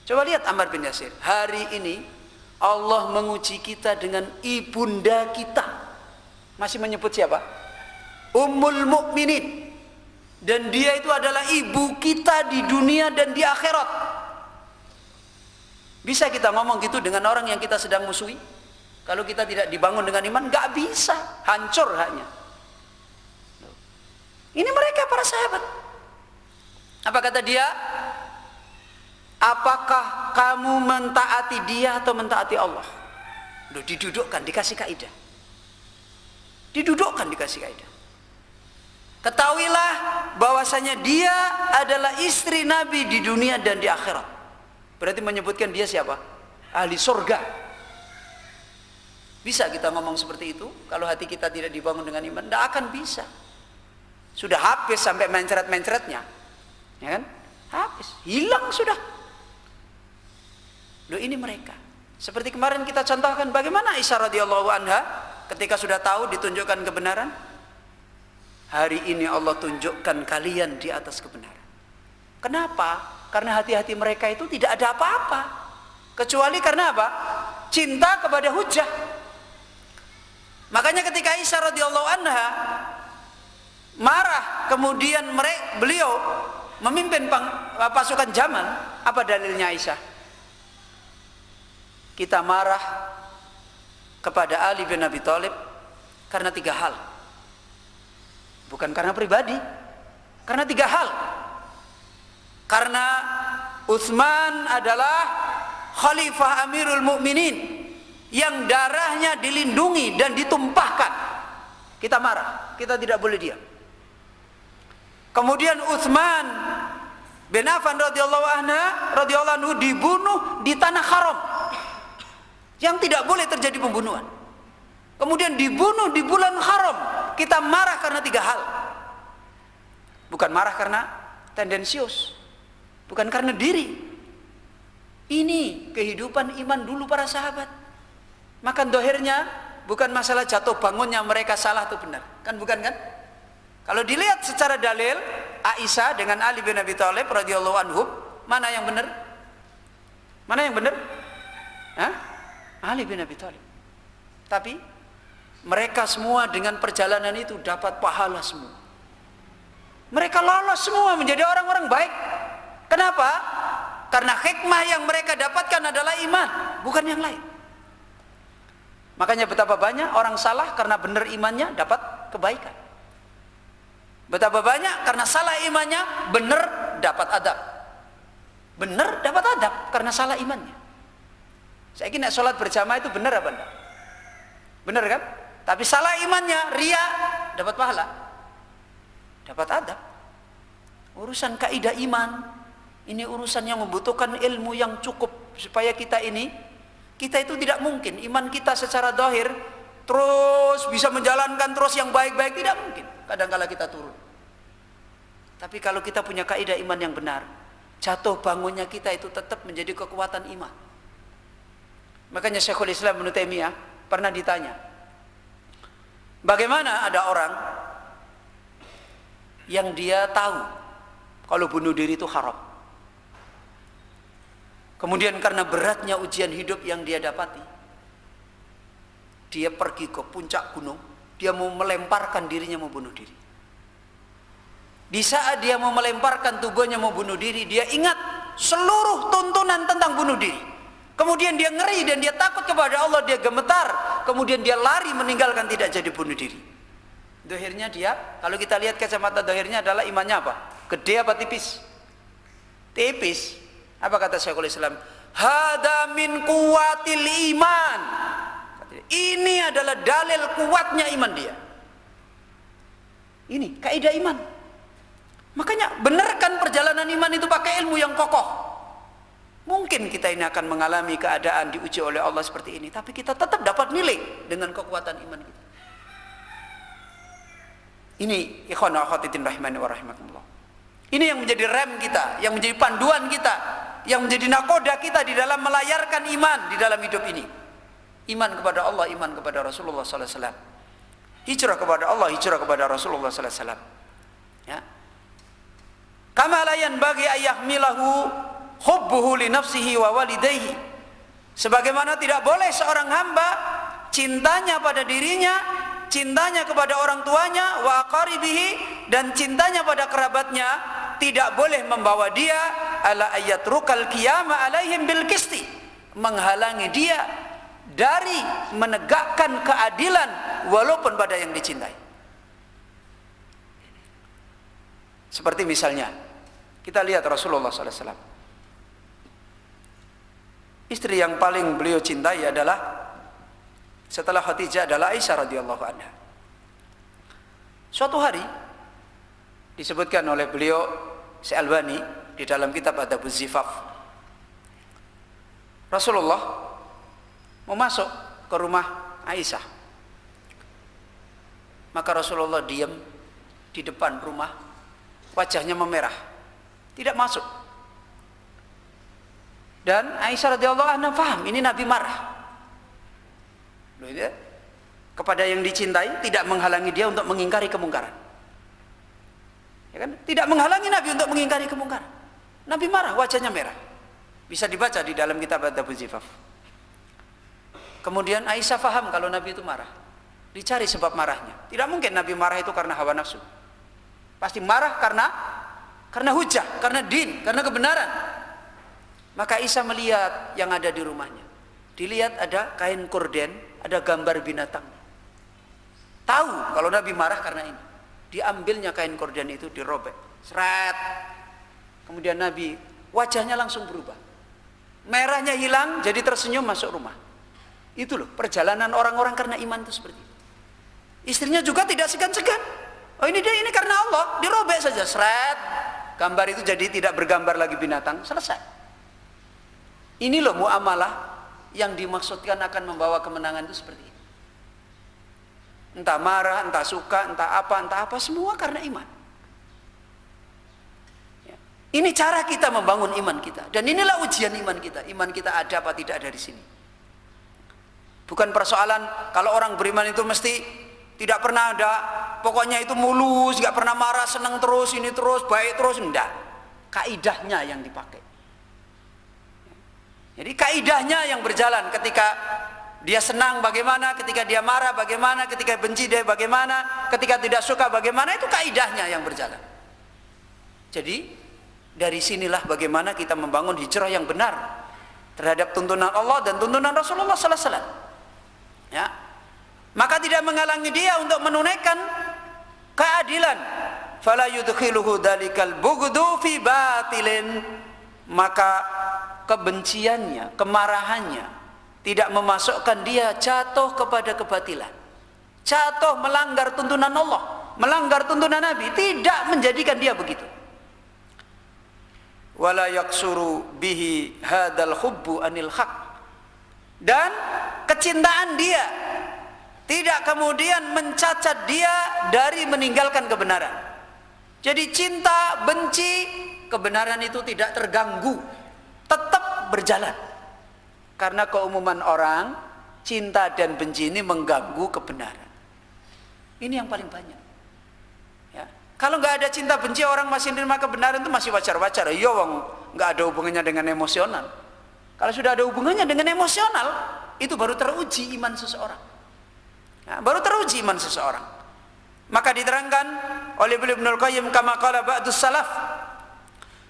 Coba lihat Ammar bin Yasir, hari ini Allah menguji kita dengan ibunda kita. Masih menyebut siapa? Ummul Mukminin. Dan dia itu adalah ibu kita di dunia dan di akhirat. Bisa kita ngomong gitu dengan orang yang kita sedang musuhi? Kalau kita tidak dibangun dengan iman, gak bisa, hancur hanya. Ini mereka para sahabat. Apa kata dia? Apakah kamu mentaati dia atau mentaati Allah? Loh, didudukkan, dikasih kaidah. Didudukkan, dikasih kaidah. Ketahuilah bahwasanya dia adalah istri Nabi di dunia dan di akhirat. Berarti menyebutkan dia siapa? Ahli surga. Bisa kita ngomong seperti itu? Kalau hati kita tidak dibangun dengan iman, tidak akan bisa. Sudah habis sampai mencret-mencretnya, ya kan? Habis, hilang sudah. Loh, ini mereka. Seperti kemarin kita contohkan bagaimana Aisyah radhiyallahu anha ketika sudah tahu ditunjukkan kebenaran. Hari ini Allah tunjukkan kalian di atas kebenaran. Kenapa? Karena hati-hati mereka itu tidak ada apa-apa. Kecuali karena apa? Cinta kepada hujah. Makanya ketika Aisyah radhiyallahu anha marah, kemudian beliau memimpin pasukan Jamal, apa dalilnya Aisyah? Kita marah kepada Ali bin Abi Thalib karena 3 hal. Bukan karena pribadi, karena 3 hal. Karena Utsman adalah Khalifah Amirul Mukminin yang darahnya dilindungi dan ditumpahkan. Kita marah, kita tidak boleh diam. Kemudian Utsman bin Affan radhiyallahu anhu dibunuh di tanah haram yang tidak boleh terjadi pembunuhan. Kemudian dibunuh di bulan haram. Kita marah karena 3 hal. Bukan marah karena tendensius, bukan karena diri. Ini kehidupan iman dulu para sahabat. Maka dohirnya bukan masalah jatuh bangunnya mereka salah atau benar, kan bukan kan? Kalau dilihat secara dalil, Aisyah dengan Ali bin Abi Thalib radhiyallahu anhu, mana yang benar? Mana yang benar? Hah? Ali bin Abi Thalib. Tapi mereka semua dengan perjalanan itu dapat pahala semua. Mereka lolos semua menjadi orang-orang baik. Kenapa? Karena hikmah yang mereka dapatkan adalah iman, bukan yang lain. Makanya betapa banyak orang salah karena benar imannya dapat kebaikan. Betapa banyak karena salah imannya benar dapat adab. Benar dapat adab karena salah imannya. Saya kira sholat berjamaah itu benar apa enggak? Benar kan? Tapi salah imannya, ria, dapat pahala, dapat adab. Urusan kaidah iman, ini urusan yang membutuhkan ilmu yang cukup supaya kita itu tidak mungkin iman kita secara zahir terus bisa menjalankan terus yang baik-baik, tidak mungkin. Kadang-kala kita turun. Tapi kalau kita punya kaidah iman yang benar, jatuh bangunnya kita itu tetap menjadi kekuatan iman. Makanya Syekhul Islam Ibnu Taimiyah pernah ditanya, bagaimana ada orang yang dia tahu kalau bunuh diri itu haram. Kemudian karena beratnya ujian hidup yang dia dapati, dia pergi ke puncak gunung, dia mau melemparkan dirinya mau bunuh diri. Di saat dia mau melemparkan tubuhnya mau bunuh diri, dia ingat seluruh tuntunan tentang bunuh diri. Kemudian dia ngeri dan dia takut kepada Allah, dia gemetar, kemudian dia lari meninggalkan tidak jadi bunuh diri. Dohirnya dia, kalau kita lihat kacamata dohirnya adalah imannya apa? Gede apa tipis? Tipis. Apa kata Syekhul Islam? Hada min kuwatil iman. Ini adalah dalil kuatnya iman dia. Ini kaidah iman. Makanya benarkan perjalanan iman itu pakai ilmu yang kokoh. Mungkin kita ini akan mengalami keadaan diuji oleh Allah seperti ini, tapi kita tetap dapat nilai dengan kekuatan iman kita. Ini ikhwan wa akhwatitin rahimani wa rahimakumullah. Ini yang menjadi rem kita, yang menjadi panduan kita, yang menjadi nakoda kita di dalam melayarkan iman di dalam hidup ini. Iman kepada Allah, iman kepada Rasulullah sallallahu alaihi wasallam. Hijrah kepada Allah, hijrah kepada Rasulullah sallallahu alaihi wasallam. Ya. Kama la yanbaghi ayyahmilahu hubbuhu li nafsihi wa walidayhi. Sebagaimana tidak boleh seorang hamba cintanya pada dirinya, cintanya kepada orang tuanya, wa aqaribihi, dan cintanya pada kerabatnya tidak boleh membawa dia ala ayatrukal qiyama alaihim bil qisti, menghalangi dia dari menegakkan keadilan walaupun pada yang dicintai. Seperti misalnya kita lihat Rasulullah sallallahu alaihi wasallam. Istri yang paling beliau cintai adalah setelah Khadijah adalah Aisyah radhiyallahu anha. Suatu hari disebutkan oleh beliau Syalbani di dalam kitab Adabuz Zifaf, Rasulullah mau masuk ke rumah Aisyah. Maka Rasulullah diam di depan rumah, wajahnya memerah, tidak masuk. Dan Aisyah radhiyallahu anha paham ini Nabi marah. Loh, ya? Kepada yang dicintai tidak menghalangi dia untuk mengingkari kemungkaran. Ya kan? Tidak menghalangi Nabi untuk mengingkari kemungkaran. Nabi marah, wajahnya merah. Bisa dibaca di dalam kitab Adabuz Zifaf. Kemudian Aisyah paham kalau Nabi itu marah. Dicari sebab marahnya. Tidak mungkin Nabi marah itu karena hawa nafsu. Pasti marah karena hujah, karena din, karena kebenaran. Maka Aisyah melihat yang ada di rumahnya. Dilihat ada kain korden, ada gambar binatang. Tahu kalau Nabi marah karena ini. Diambilnya kain korden itu, dirobek. Seret. Kemudian Nabi, wajahnya langsung berubah. Merahnya hilang, jadi tersenyum masuk rumah. Itu loh, perjalanan orang-orang karena iman itu seperti itu. Istrinya juga tidak segan-segan. Oh ini dia, ini karena Allah. Dirobek saja, seret. Gambar itu jadi tidak bergambar lagi binatang. Selesai. Ini loh muamalah yang dimaksudkan akan membawa kemenangan itu seperti ini. Entah marah, entah suka, entah apa, semua karena iman. Ya. Ini cara kita membangun iman kita. Dan inilah ujian iman kita. Iman kita ada apa tidak dari sini. Bukan persoalan kalau orang beriman itu mesti tidak pernah ada, pokoknya itu mulus, gak pernah marah, senang terus, ini terus, baik terus. Enggak. Kaidahnya yang dipakai. Jadi kaidahnya yang berjalan ketika dia senang bagaimana, ketika dia marah bagaimana, ketika benci dia bagaimana, ketika tidak suka bagaimana, itu kaidahnya yang berjalan. Jadi dari sinilah bagaimana kita membangun hijrah yang benar terhadap tuntunan Allah dan tuntunan Rasulullah sallallahu alaihi wasallam. Ya. Maka tidak menghalangi dia untuk menunaikan keadilan. Fala yudkhiluhu dalikal bughdu fi batilin. Maka kebenciannya, kemarahannya tidak memasukkan dia jatuh kepada kebatilan, jatuh melanggar tuntunan Allah, melanggar tuntunan Nabi, tidak menjadikan dia begitu. Wala yaksuru bihi hadal hubbu anil haq. Dan kecintaan dia tidak kemudian mencacat dia dari meninggalkan kebenaran. Jadi cinta, benci, kebenaran itu tidak terganggu, tetap berjalan. Karena keumuman orang, cinta dan benci ini mengganggu kebenaran. Ini yang paling banyak. Ya. Kalau nggak ada cinta benci, orang masih menerima kebenaran itu masih wajar-wajar. Iya, nggak ada hubungannya dengan emosional. Kalau sudah ada hubungannya dengan emosional, itu baru teruji iman seseorang. Ya, baru teruji iman seseorang. Maka diterangkan oleh Ibnul Qayyim kama qala ba'dus salaf.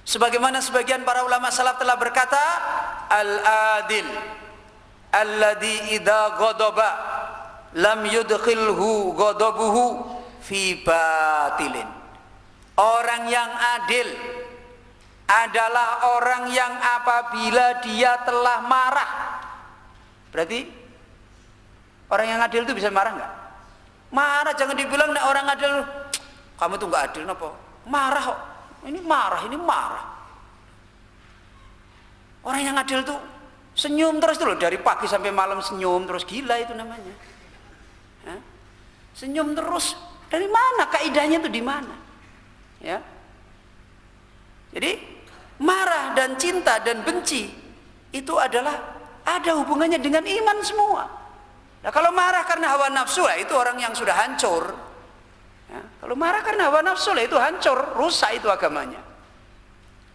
Sebagaimana sebagian para ulama salaf telah berkata, al-adil alladhi idza ghadaba lam yudkhilhu ghadabuhu fi batilin. Orang yang adil adalah orang yang apabila dia telah marah. Berarti orang yang adil itu bisa marah enggak? Marah, jangan dibilang nek orang adil kamu tuh enggak adil napa? Marah kok. Ini marah. Orang yang adil tuh senyum terus tuh loh, dari pagi sampai malam senyum terus, gila itu namanya. Hah? Senyum terus, dari mana kaidahnya tuh di mana? Ya. Jadi marah dan cinta dan benci itu adalah ada hubungannya dengan iman semua. Nah, kalau marah karena hawa nafsu, itu orang yang sudah hancur. Ya, kalau marah karena hawa nafsu itu hancur, rusak itu agamanya.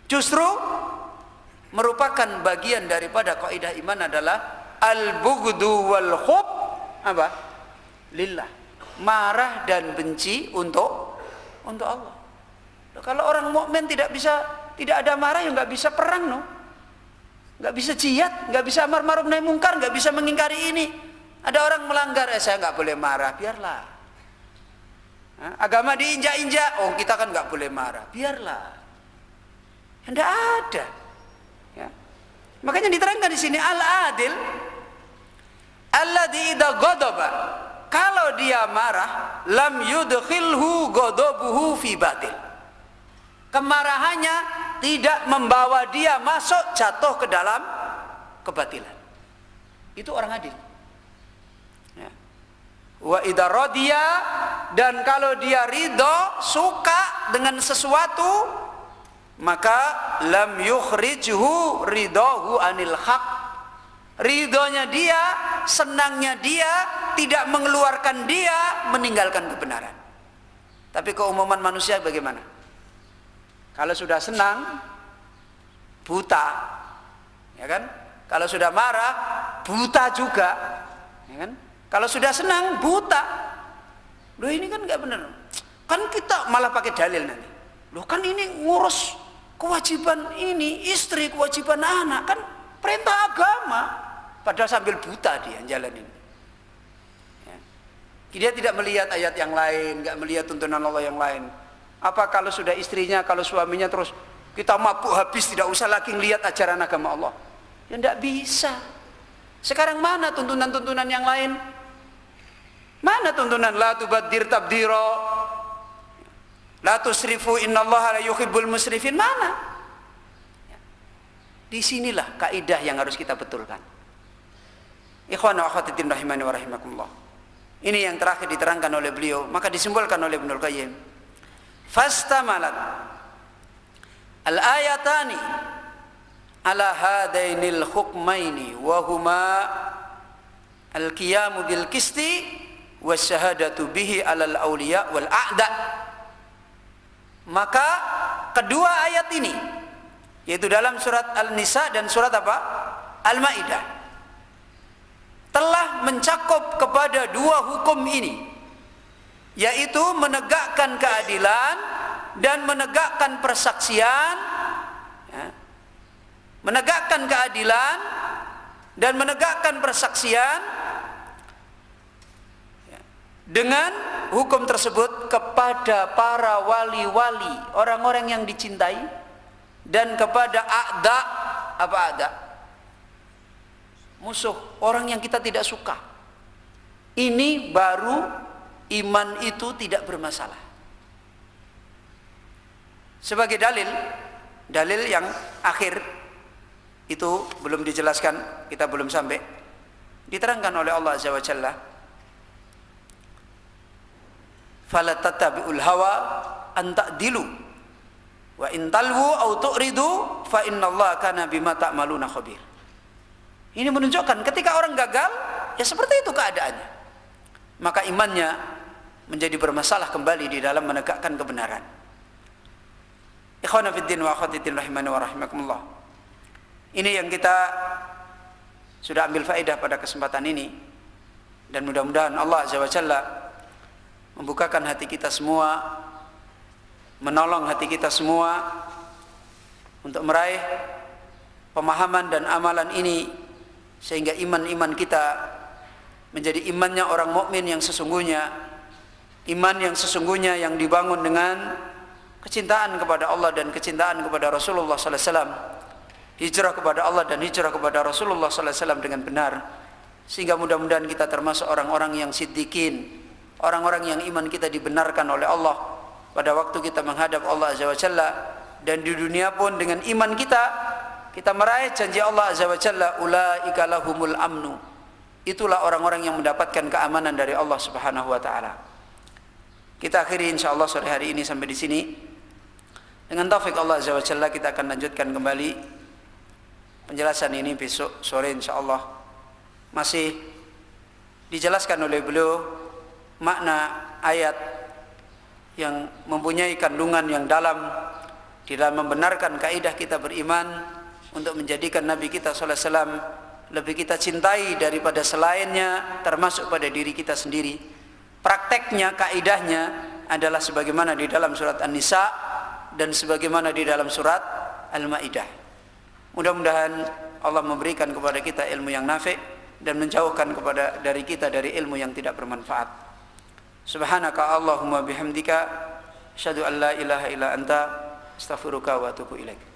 Justru merupakan bagian daripada kaidah iman adalah al-bughdu wal hub apa? Lillah. Marah dan benci untuk Allah. Nah, kalau orang mukmin tidak ada marah, ya nggak bisa perang, no. Nggak bisa jihad, nggak bisa amar ma'ruf nahi mungkar, nggak bisa mengingkari ini. Ada orang melanggar, saya nggak boleh marah, biarlah. Agama diinjak-injak, oh kita kan nggak boleh marah, biarlah. Tidak ada. Ya. Makanya diterangkan di sini al-adil alladzi idza ghadaba, kalau dia marah lam yudkhilhu ghadabuhu fi batil. Kemarahannya tidak membawa dia masuk jatuh ke dalam kebatilan. Itu orang adil. Wa idza radiya, dan kalau dia ridho, suka dengan sesuatu, maka lam yukhrijhu ridahu anil haq. Ridhonya dia, senangnya dia tidak mengeluarkan dia meninggalkan kebenaran. Tapi keumuman manusia bagaimana? Kalau sudah senang buta, ya kan? Kalau sudah marah buta juga, ya kan? Kalau sudah senang buta. Loh ini kan nggak benar. Kan kita malah pakai dalil nanti. Loh kan ini ngurus kewajiban ini istri, kewajiban anak, kan perintah agama. Padahal sambil buta dia jalanin. Ya. Dia tidak melihat ayat yang lain, nggak melihat tuntunan Allah yang lain. Apa kalau sudah istrinya, kalau suaminya terus kita mabuk habis, tidak usah lagi melihat ajaran agama Allah? Ya tidak bisa. Sekarang mana tuntunan-tuntunan yang lain? Mana tuntunan la tubaddir tabdira, la tusrifu innallaha la yuhibbul musrifin? Mana? Disinilah kaidah yang harus kita betulkan. Ikhwan wa akhwat fillah rahimani wa rahimakumullah. Ini yang terakhir diterangkan oleh beliau, maka disimpulkan oleh Ibnu Qayyim. Fastamalat al-ayatani ala hadainil hukmaini wa huma al-qiyamu bil qisti wasyahadatu bihi alal awliya wal a'da. Maka kedua ayat ini, yaitu dalam surat Al-Nisa dan surat apa? Al-Maidah, telah mencakup kepada dua hukum ini, yaitu menegakkan keadilan dan menegakkan persaksian, ya. Menegakkan keadilan dan menegakkan persaksian, ya, dengan hukum tersebut kepada para wali-wali, orang-orang yang dicintai, dan kepada a'da. Apa a'da? Musuh, orang yang kita tidak suka. Ini baru iman itu tidak bermasalah. Sebagai dalil yang akhir itu belum dijelaskan, kita belum sampai. Diterangkan oleh Allah Azza wa Jalla, fala tattabi'ul hawa an ta'dilu wa in talwu aw tu'ridu fa innallaha kana bima ta'maluna khabir. Ini menunjukkan ketika orang gagal, ya seperti itu keadaannya. Maka imannya menjadi bermasalah kembali di dalam menegakkan kebenaran. Ikhwana fiddin wa akhwatiddin rahimani wa rahimakumullah. Ini yang kita sudah ambil faedah pada kesempatan ini, dan mudah-mudahan Allah Azza wa Jalla membukakan hati kita semua, menolong hati kita semua untuk meraih pemahaman dan amalan ini, sehingga iman-iman kita menjadi imannya orang mukmin yang sesungguhnya, iman yang sesungguhnya yang dibangun dengan kecintaan kepada Allah dan kecintaan kepada Rasulullah sallallahu alaihi wasallam, hijrah kepada Allah dan hijrah kepada Rasulullah sallallahu alaihi wasallam dengan benar, sehingga mudah-mudahan kita termasuk orang-orang yang siddiqin, orang-orang yang iman kita dibenarkan oleh Allah pada waktu kita menghadap Allah Azza wa Jalla, dan di dunia pun dengan iman kita meraih janji Allah Azza wa Jalla, ulaika lahumul amnu. Itulah orang-orang yang mendapatkan keamanan dari Allah Subhanahu wa taala. Kita akhiri insyaallah sore hari ini sampai di sini. Dengan taufik Allah Azza wa Jalla kita akan lanjutkan kembali penjelasan ini besok sore insyaallah. Masih dijelaskan oleh beliau makna ayat yang mempunyai kandungan yang dalam di dalam membenarkan kaidah kita beriman untuk menjadikan Nabi kita sallallahu alaihi wasallam lebih kita cintai daripada selainnya, termasuk pada diri kita sendiri. Prakteknya, kaidahnya adalah sebagaimana di dalam surat An-Nisa dan sebagaimana di dalam surat Al-Maidah. Mudah-mudahan Allah memberikan kepada kita ilmu yang nafi' dan menjauhkan dari kita dari ilmu yang tidak bermanfaat. Subhanaka Allahumma bihamdika asyhadu an la ilaha illa anta astaghfiruka wa atubu ilaik.